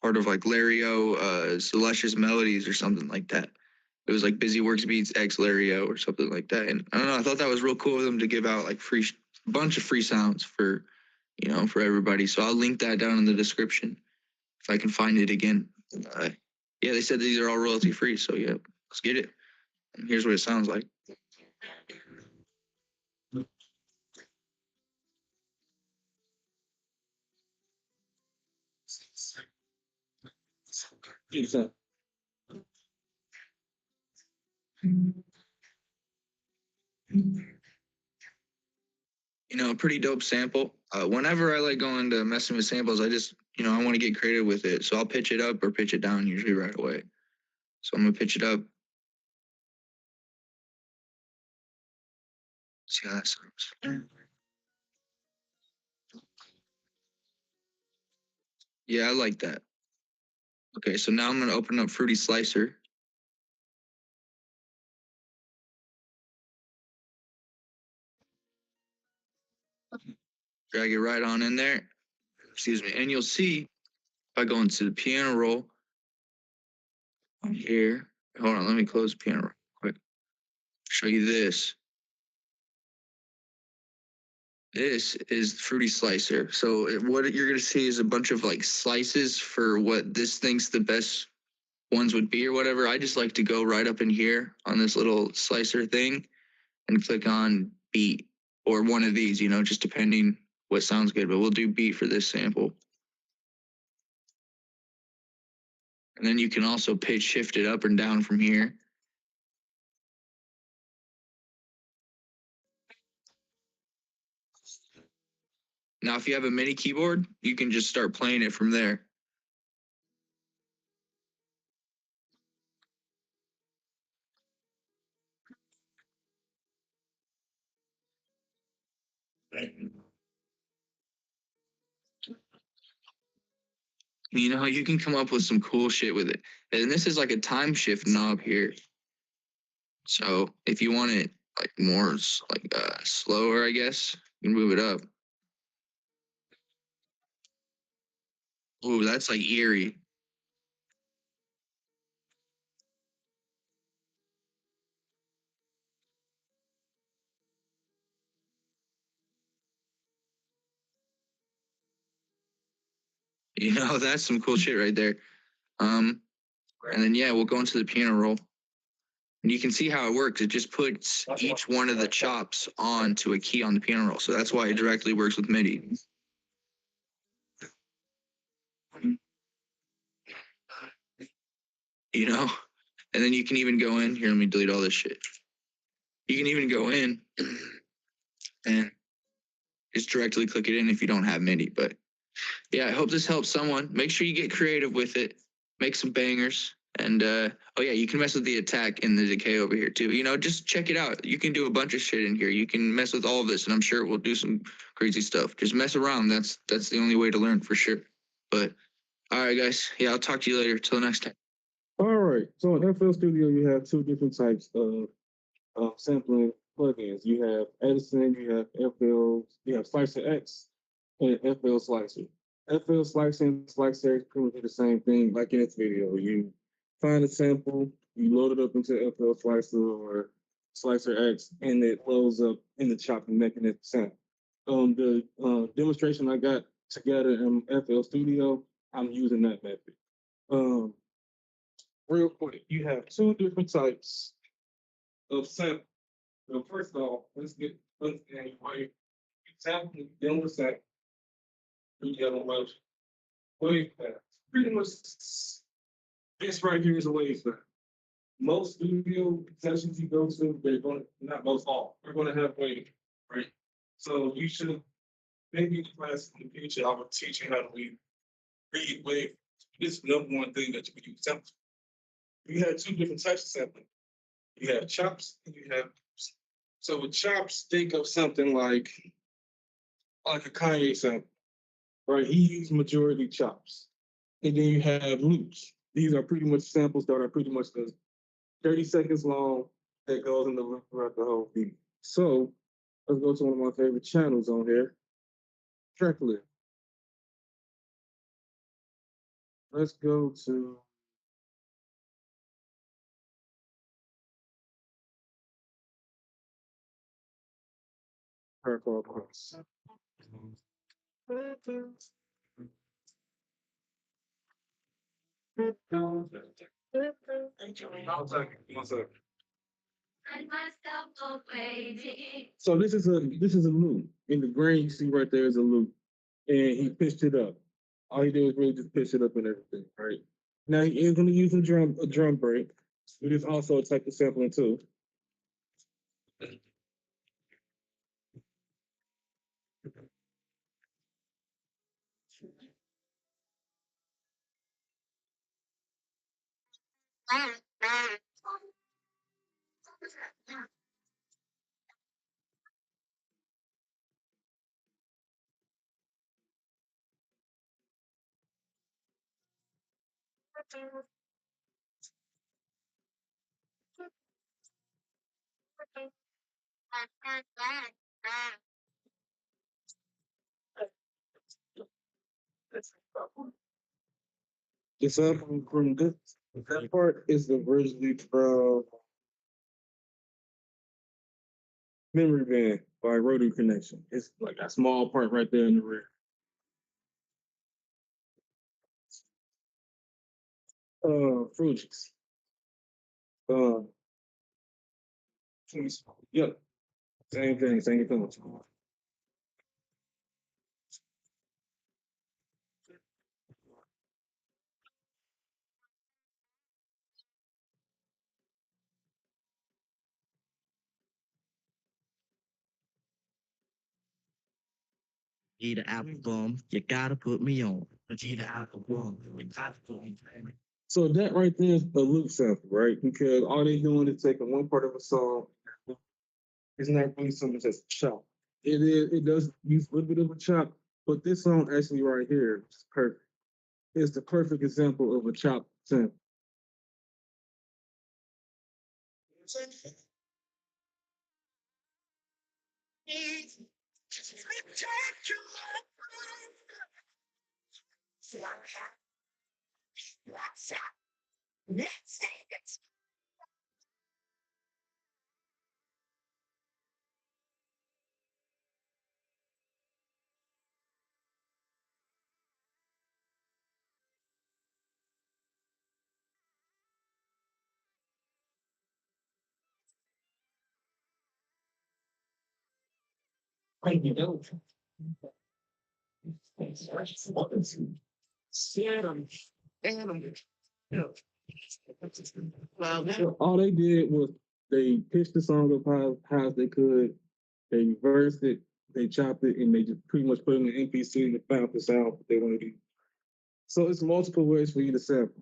part of like Larry-O, Luscious Melodies or something like that. It was like BusyWorks Beats X Larry-O or something like that. And I don't know, I thought that was real cool of them to give out like bunch of free sounds for, for everybody. So I'll link that down in the description if I can find it again. Yeah, they said these are all royalty free. So yeah, let's get it. And here's what it sounds like. A pretty dope sample. Whenever I like going to messing with samples, I just, I want to get creative with it. So I'll pitch it up or pitch it down usually right away. So I'm going to pitch it up. See how that sounds. Yeah, I like that. Okay, so now I'm going to open up Fruity Slicer. Drag it right on in there. Excuse me. And you'll see if I go into the piano roll here. Hold on, let me close the piano roll quick. Show you this. This is Fruity Slicer. So what you're going to see is a bunch of like slices for what this thinks the best ones would be or whatever. I just like to go right up in here on this little slicer thing and click on beat or one of these, just depending what sounds good, but we'll do beat for this sample. And then you can also pitch shift it up and down from here. Now, if you have a MIDI keyboard, you can just start playing it from there. You can come up with some cool shit with it. And this is like a time shift knob here. So if you want it like more like slower, I guess, you can move it up. Ooh, that's like eerie. That's some cool shit right there. And then yeah, we'll go into the piano roll. And you can see how it works. It just puts each one of the chops onto a key on the piano roll. So that's why it directly works with MIDI. And then you can even go in here. Let me delete all this shit. You can even go in and just directly click it in if you don't have MIDI. But yeah, I hope this helps someone. Make sure you get creative with it. Make some bangers. And oh yeah, you can mess with the attack and the decay over here too. Just check it out. You can do a bunch of shit in here. You can mess with all of this, and I'm sure it will do some crazy stuff. Just mess around. That's the only way to learn for sure. But all right, guys. Yeah, I'll talk to you later. Till next time. All right. So in FL Studio, you have two different types of sampling plugins. You have Edison, you have Slicer X, and FL Slicer. FL Slicer and Slicer is pretty much the same thing, like in this video. You find a sample, you load it up into FL Slicer or Slicer X, and it loads up in the chopping mechanism sample. The demonstration I got together in FL Studio, I'm using that method. Um, Real quick, you have two different types of sample. So first off, let's get understanding wave sample, then we'll sample. You got a wave path. Pretty much this right here is a wave path. Most studio sessions you go to, they're going to, not most all, they're going to have wave, right? So you should, maybe in class in the future, I will teach you how to read wave. This is the number one thing that you can use samples. You have two different types of sampling. You have chops and you have, so with chops, think of something like a Kanye sample, right? He used majority chops. And then you have loops. These are pretty much samples that are pretty much 30 seconds long that goes in the loop throughout the whole beat. So let's go to one of my favorite channels on here, Tracklet. Let's go to Hardcore Cross. One second. So this is a loop. In the grain you see right there is a loop. And he pitched it up. All he did was really just pitch it up and everything, right? Now he is gonna use a drum break. It is also a type of sampling too. The sample from this that part is originally from Memory Band by Rotary Connection. It's like a small part right there in the rear. Fuji's. Uh, yep, same thing, same thing. Eat an apple bum, you gotta put me on. Eat an apple bum, you gotta put me on. So that right there is a loop sample, right? Because all they're doing is taking one part of a song. It's not really so much as a chop. It does use a little bit of a chop, but this song actually right here is perfect. It's the perfect example of a chop sample. All they did was they pitched the song up high as they could. They reversed it, they chopped it, and they just pretty much put it in the MPC and found the sound that they want to do. So it's multiple ways for you to sample.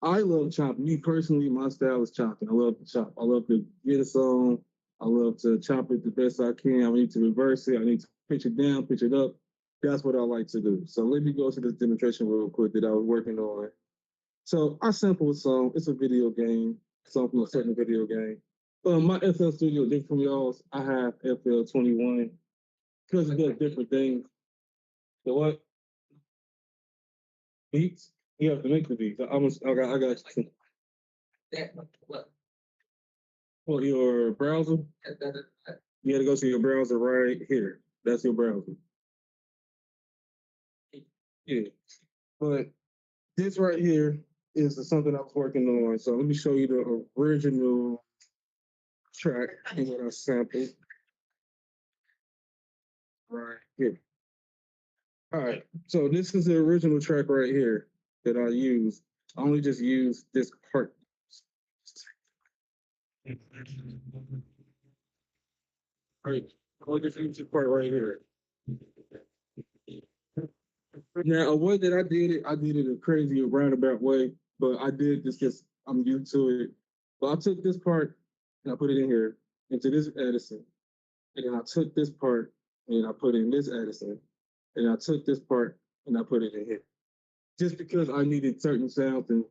I love chopping. Me personally, my style is chopping. I love to chop. I love to get a song. I love to chop it the best I can. I need to reverse it. I need to pitch it down, pitch it up. That's what I like to do. So let me go to this demonstration real quick that I was working on. So I sample a song. It's a video game, song from a certain video game. My FL Studio different from y'all's. I have FL 21 because it does different things. The what? Beats? You have to make the beats. I got you. Well, your browser? You got to go to your browser right here. That's your browser. Yeah. But this right here is something I was working on. So let me show you the original track and what I sampled right here. All right. So this is the original track right here that I used. I only just used this part. Right. I only just used this part right here. Now, a way that I did it a crazy roundabout way, but I did this because I'm used to it. But I took this part and I put it in here into this Edison. And then I took this part and I put in this Edison. And I took this part and I put it in here. Just because I needed certain sounds and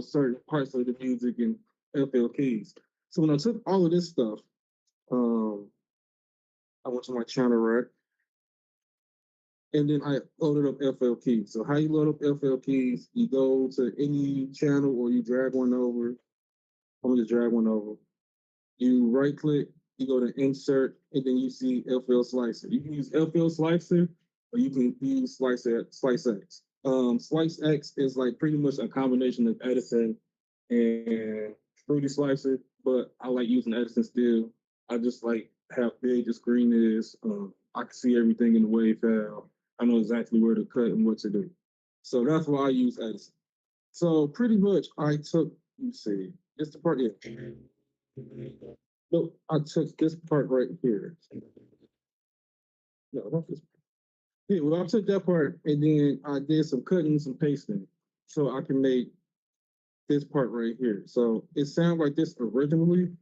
certain parts of the music and FL keys. So when I took all of this stuff, um, I went to my channel rack and then I loaded up FL keys. So how you load up FL keys? You go to any channel or you drag one over. I'm gonna just drag one over. You right click, you go to insert, and then you see FL Slicer. You can use FL Slicer or you can use Slice X. Slice X is like pretty much a combination of Edison and Fruity Slicer, but I like using Edison still. I just like how big the screen is. I can see everything in the wave file. I know exactly where to cut and what to do. So that's why I use Edison. So pretty much I took, let me see, it's the part here. No, I took this part right here. No, not this. Yeah, well, I took that part and then I did some cutting, some pasting, so I can make this part right here. So it sounds like this originally.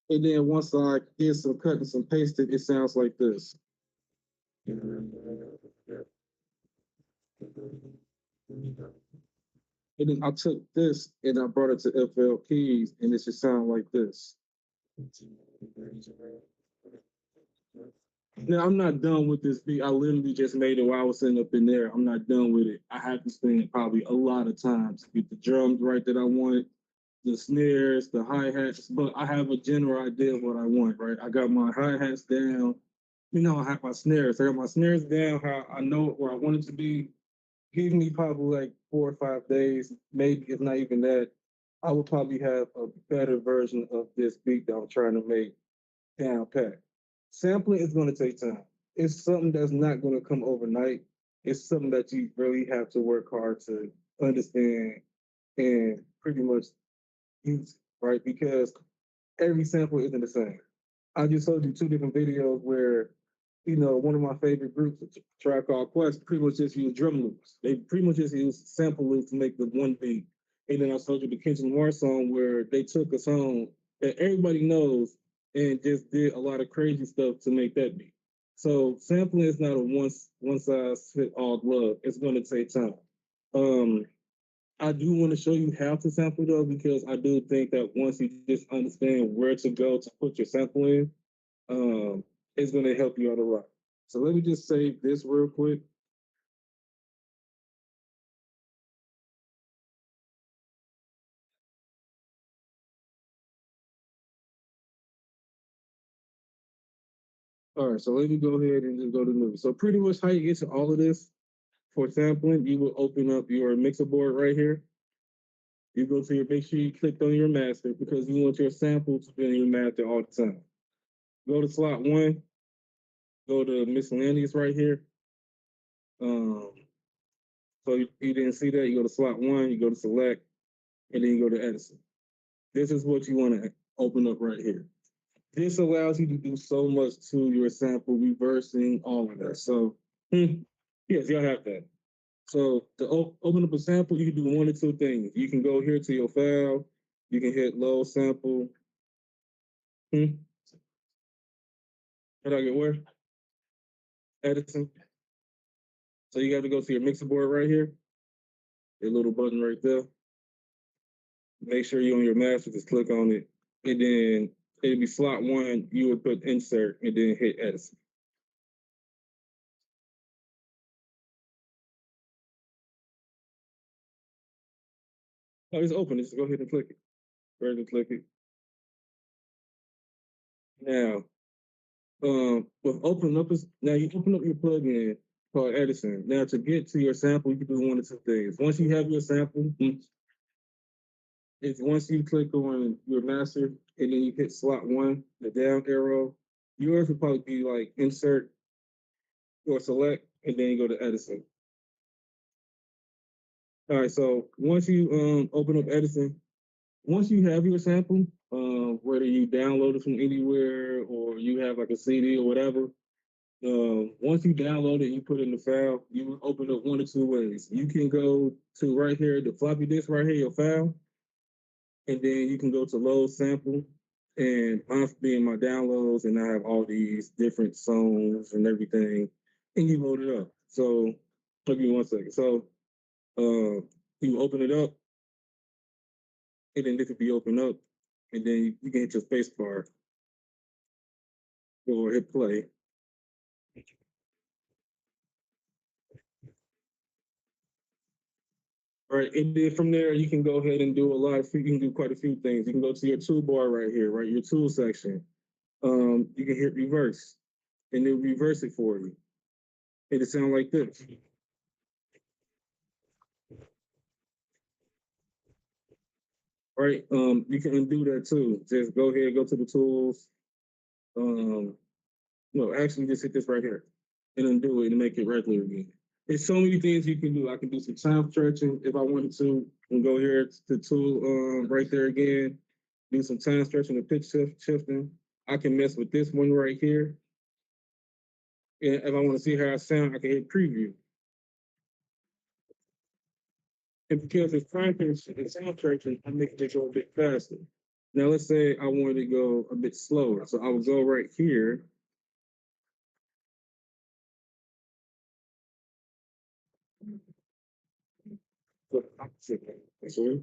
And then once I did some cutting, some pasting, it sounds like this. And then I took this and I brought it to FL keys, and it should sound like this. Now I'm not done with this beat. I literally just made it while I was sitting up in there. I'm not done with it. I have to spend probably a lot of time to get the drums right that I want, the snares, the hi-hats, but I have a general idea of what I want, right? I got my hi-hats down. I have my snares. I got my snares down how I know where I want it to be. Give me probably like 4 or 5 days, maybe if not even that. I will probably have a better version of this beat that I'm trying to make down pat. Sampling is going to take time. It's something that's not going to come overnight. It's something that you really have to work hard to understand and pretty much use, right? Because every sample isn't the same. I just showed you two different videos where, one of my favorite groups, a Tribe Called Quest, pretty much just use drum loops. They pretty much just use sample loops to make the one beat. And then I showed you the Kendrick Lamar song where they took a song that everybody knows and just did a lot of crazy stuff to make that beat. So sampling is not a one size fit all glove. It's going to take time. Um, I do want to show you how to sample though, because I do think that once you just understand where to go to put your sample in, it's going to help you out a lot. So let me just save this real quick. All right, so let me go ahead and just go to the movie. So pretty much how you get to all of this for sampling, you will open up your mixer board right here. You go to make sure you click on your master because you want your sample to be in your master all the time. Go to slot one, go to miscellaneous right here. Um, so you didn't see that, you go to slot one, you go to select, and then you go to Edison. This is what you want to open up right here. This allows you to do so much to your sample, reversing, all of that. So, yes, y'all have that. So to open up a sample, you can do one or two things. You can go here to your file. You can hit load sample. Did I get where? Edison. So you got to go to your mixer board right here. A little button right there. Make sure you're on your master. Just click on it, and then it'll be slot one. You would put insert and then hit Edison. Oh, it's open. Just go ahead and click it. Go ahead and click it. Now, with open up is now you open up your plugin called Edison. Now to get to your sample, you can do one of two things. Once you have your sample, it's once you click on your master and then you hit slot one, the down arrow, yours would probably be like insert or select, and then you go to Edison. All right, so once you open up Edison, once you have your sample, whether you download it from anywhere or you have like a CD or whatever, once you download it, you put it in the file, you open up one or two ways. You can go to right here, the floppy disk right here, your file, and then you can go to load sample. And I'm being my downloads, and I have all these different songs and everything, and you load it up. So, give me 1 second. So, you open it up, and then this will be open up, and then you can hit your space bar or hit play. All right, and then from there you can go ahead and do a lot of you can do quite a few things. You can go to your toolbar right here, right? Your tool section. You can hit reverse, and it'll reverse it for you. It'll sound like this. Right? You can undo that too. Just go ahead, go to the tools. Um, no, actually just hit this right here and undo it and make it regular again. There's so many things you can do. I can do some time stretching if I wanted to, and go here to the tool right there again, do some time stretching and shifting. I can mess with this one right here. And if I want to see how I sound, I can hit preview. And because it's time stretching and sound stretching, I make it go a bit faster. Now let's say I wanted to go a bit slower. So I would go right here. Sorry.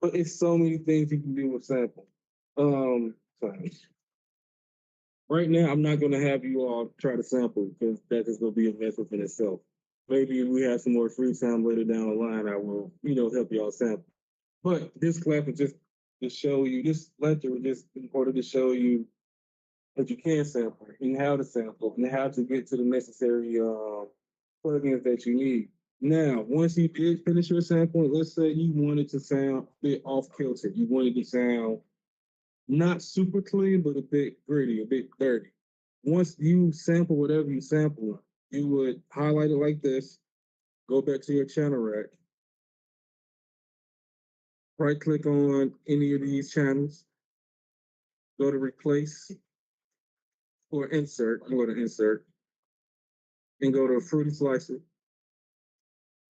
But it's so many things you can do with sample. Sorry. Right now, I'm not going to have you all try to sample because that is going to be a mess within itself. Maybe if we have some more free time later down the line, I will, help you all sample. But this class is just to show you, this lecture is just in order to show you that you can sample and how to sample and how to get to the necessary plugins that you need. Now, once you did finish your sample, let's say you wanted to sound a bit off kilter. You wanted to sound not super clean, but a bit gritty, a bit dirty. Once you sample whatever you sample, you would highlight it like this, go back to your channel rack, right click on any of these channels, go to replace or insert, go to insert, and go to Fruity Slicer.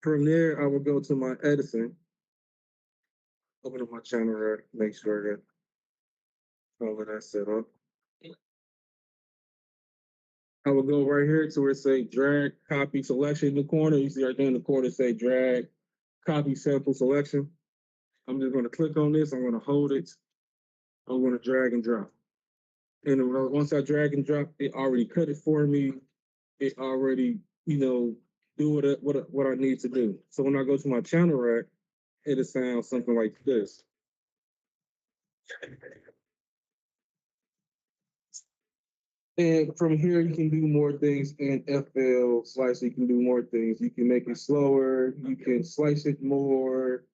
From there, I will go to my Edison, open up my channel rack, make sure that all of that's set up. I will go right here to where it say drag copy selection in the corner. You see right there in the corner say drag copy sample selection. I'm just going to click on this. I'm going to hold it. I'm going to drag and drop. And once I drag and drop, it already cut it for me. It already, do what I need to do. So when I go to my channel rack, it'll sound something like this. And from here, you can do more things in FL Slice. You can do more things. You can make it slower. You can slice it more.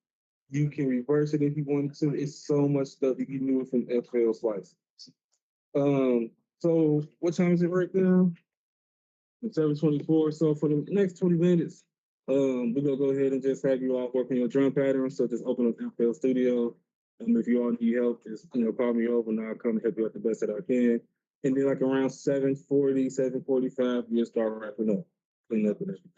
You can reverse it if you wanted to. It's so much stuff you can do from FL Slice. So what time is it right now? It's 7:24. So for the next 20 minutes, we're gonna go ahead and just have you all work on your drum patterns. So just open up FL Studio. If you all need help, just call me over and I'll come and help you out the best that I can. And then like around 7:40, 7:45, we'll start wrapping up, cleaning up and everything.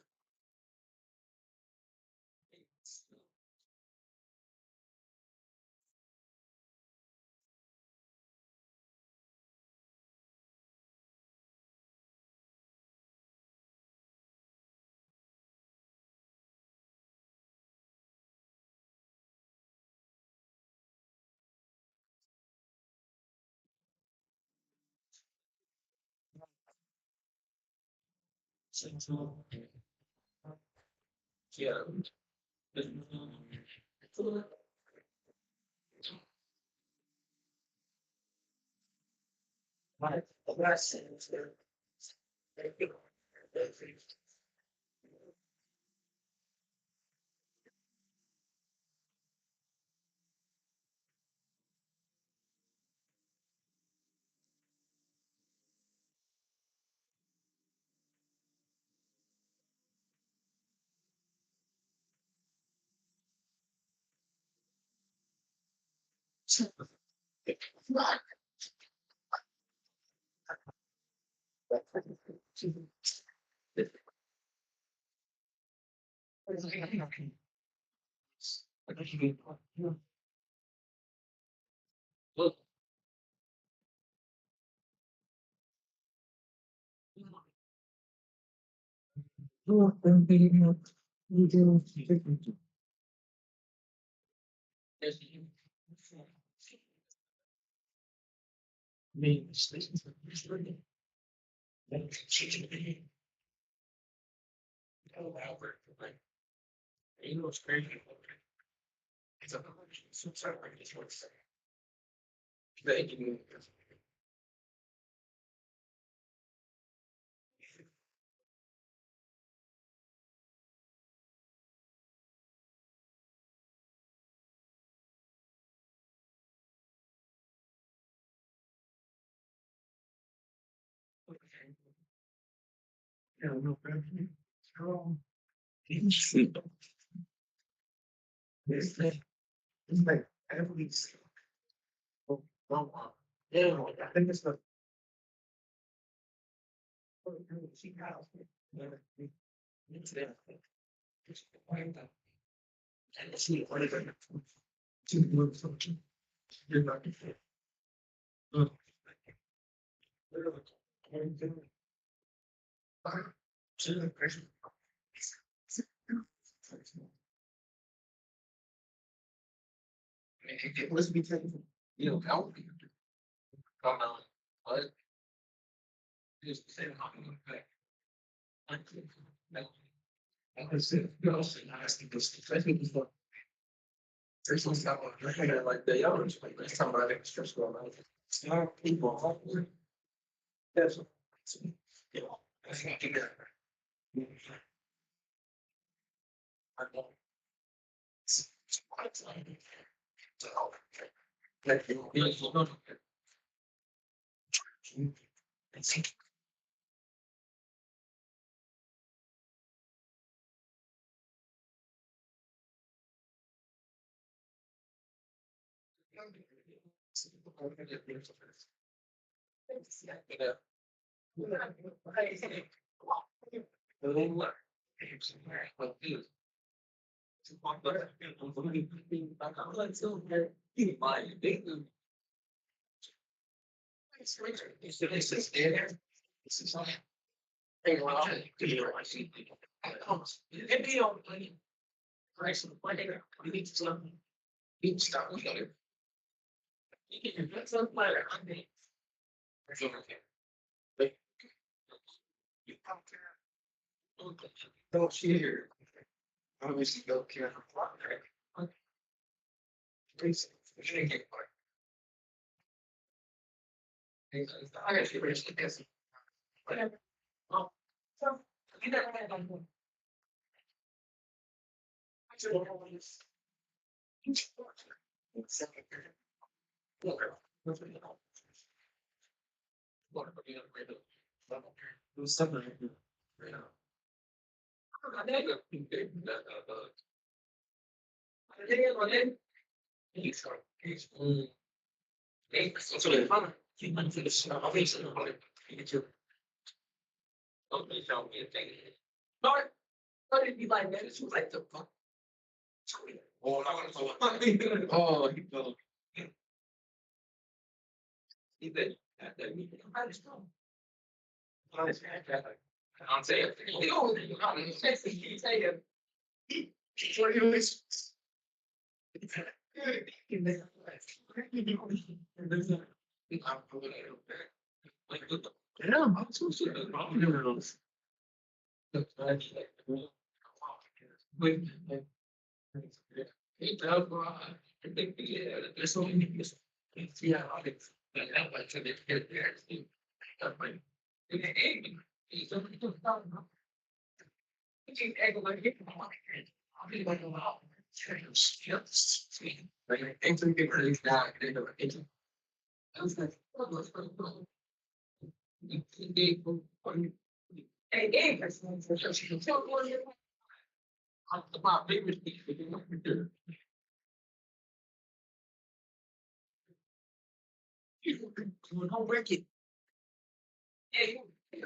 Yeah.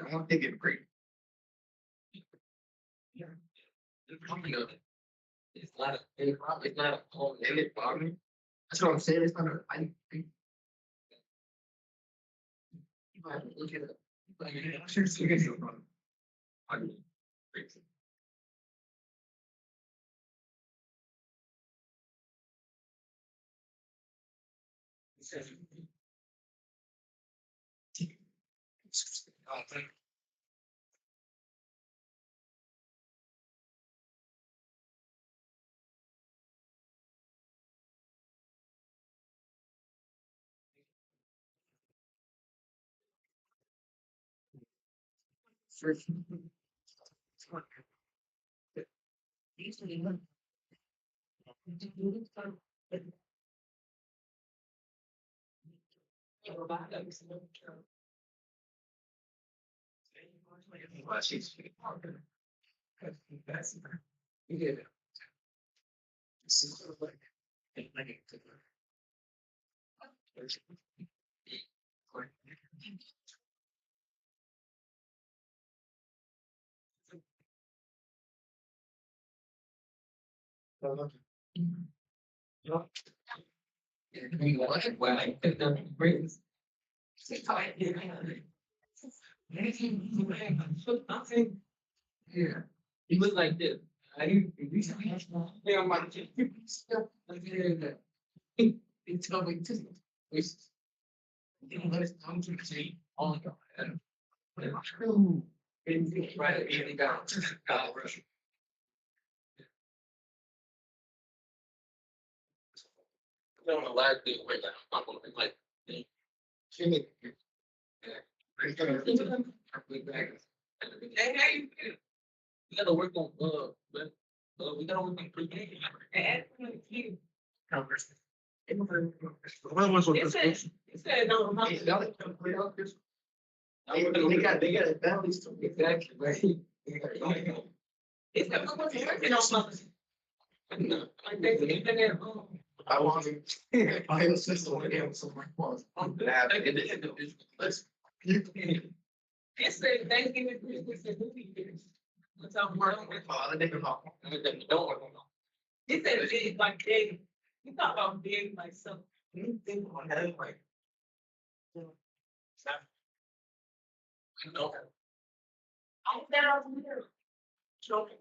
I don't think it's great. It's not a, it's not a whole negative problem. That's what I'm saying. It's not a, you have to look at it. Like, seriously, you guys don't know. I mean, crazy. Yeah. He was like this. I yeah, I'm like, he told me just you know, let us come to the sea. Oh my God. Right, he got Russia. I don't know why I did wait that. I'm gonna be like, hey, hey, we gotta work on but we gotta work on pre-game. And you What was it said no, not they got a balance to exactly right. It's that what was working on something. No, like they been there. I wasn't. I insist on it. Somewhere was. I'm glad. Let's. It said Thanksgiving, Christmas, and movie years. That's how I'm working with all the different people. Don't work on them. It said big, like big. You talk about big, like something. Think on that, like. No. I'm down here. Joking.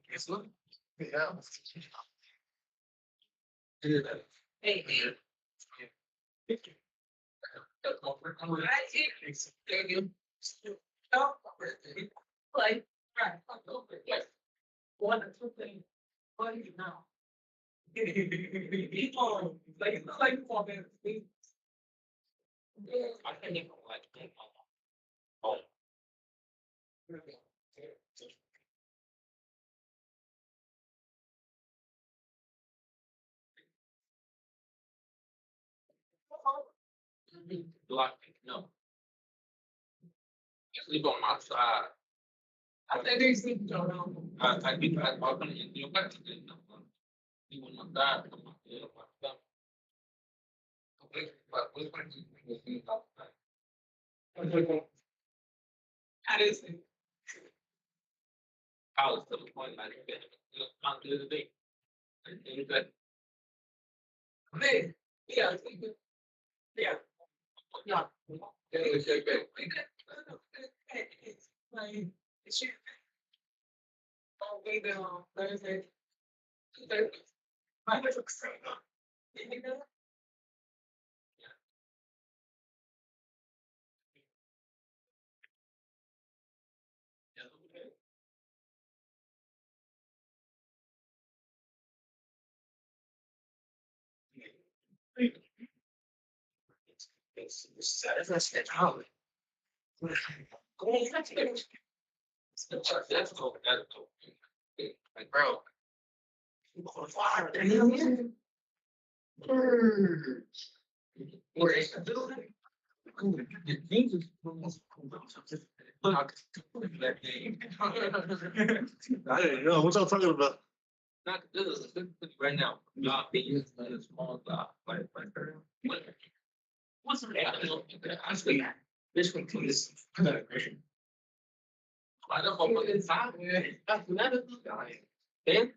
It's looking. Yeah. Hey, man. Like, right, one or two things. What do you know? Like, I can't even like think oh. Like, no. Sleep on my side. I think they sleep on. I think I talk on you got to get sleep on my side. Okay, but which one do you think about that? How does it? I was to the point like can't do the thing. And that man, yeah, I think yeah. Yeah. Like, it's your oh, we go, Thursday. I was excited. You know? Yeah. Like, bro. I didn't know what y'all talking about. Not this right now. Not being a small like what's the honestly this one too is aggression. I don't know what inside. That's another guy. Then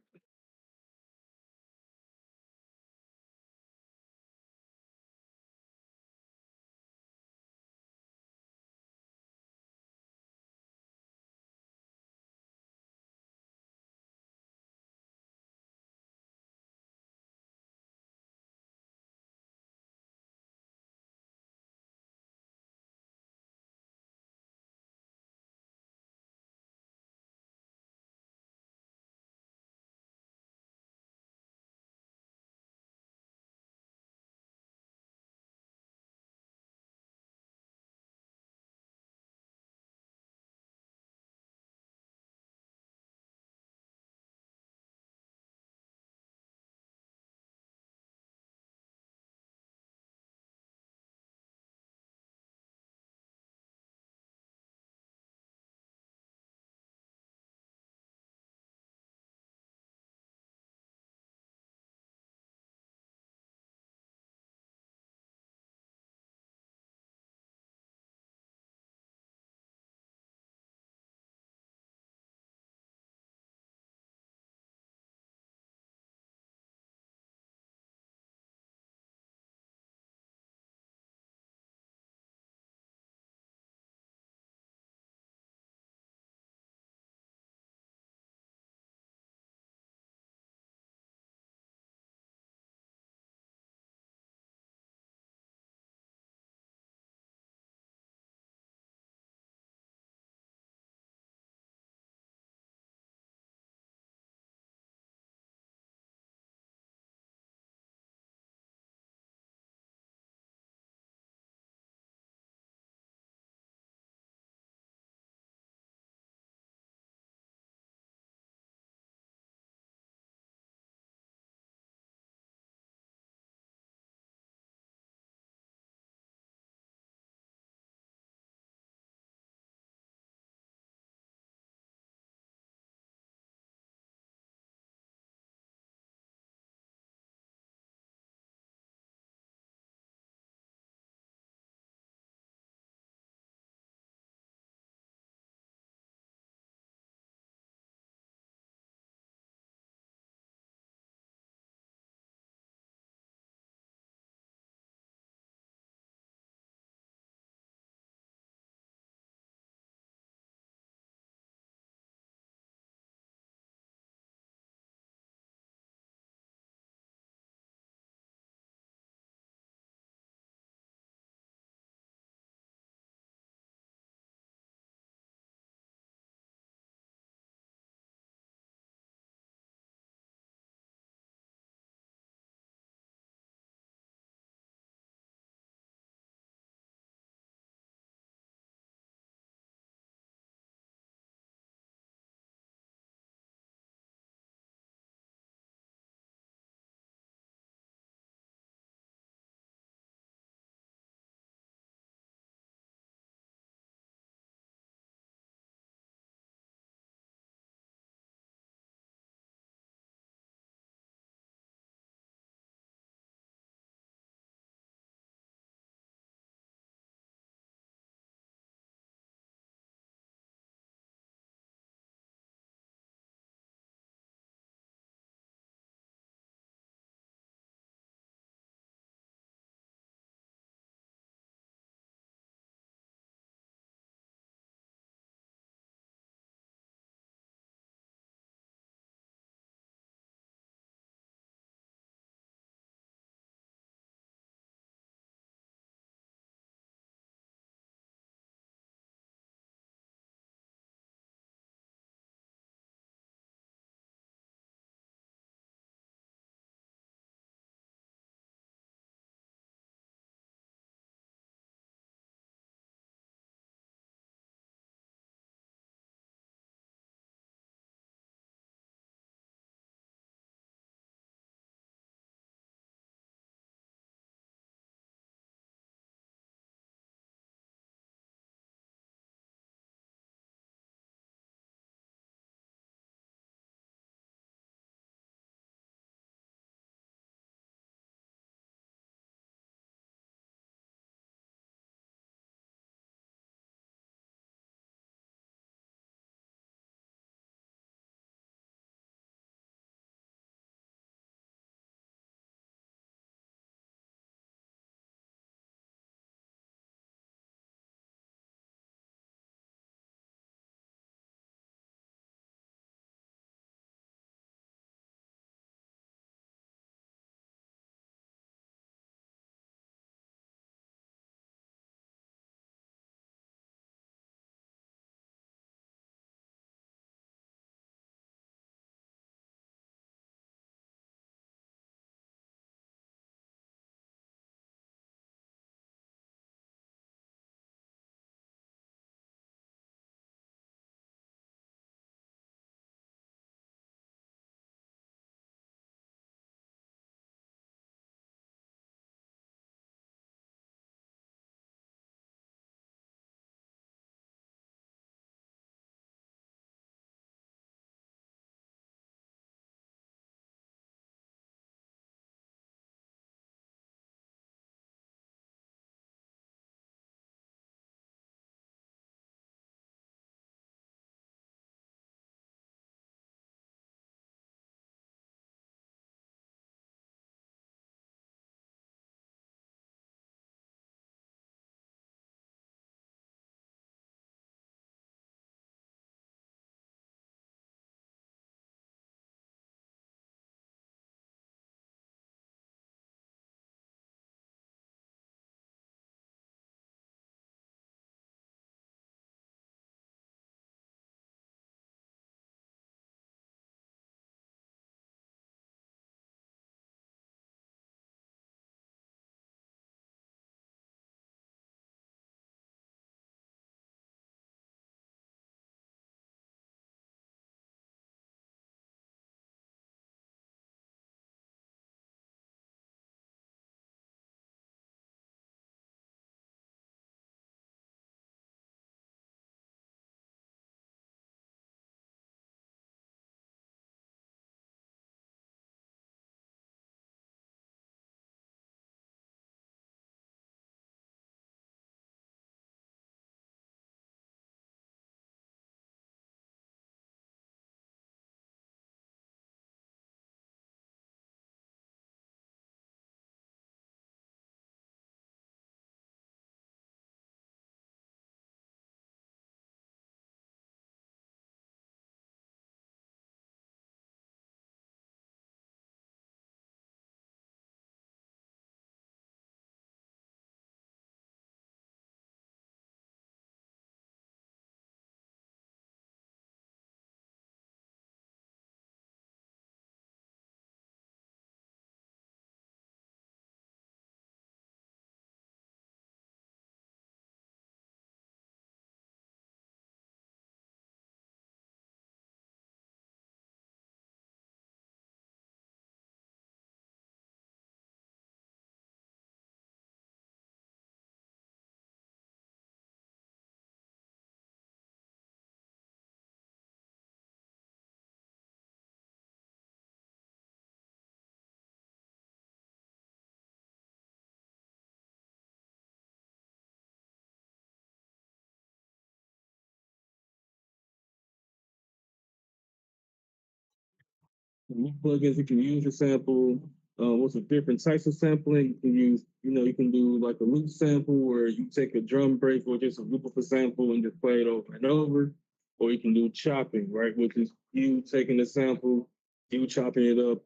plugins you can use your sample. What's the different types of sampling? You can use, you can do like a loop sample where you take a drum break or just a loop of a sample and just play it over and over. Or you can do chopping, right? Which is you taking the sample, you chopping it up,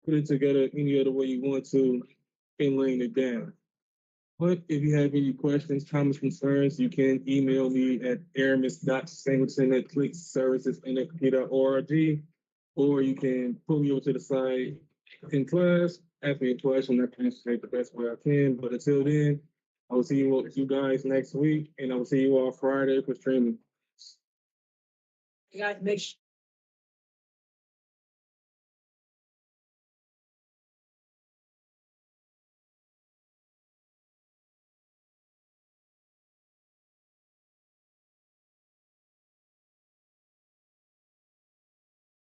put it together any other way you want to, and laying it down. But if you have any questions, comments, concerns, you can email me at aramis.singleton@clickservicesnfp.org, or you can pull me over to the side in class, ask me a question, I can answer it the best way I can. But until then, I will see you guys next week, and I will see you all Friday for streaming. You guys make sure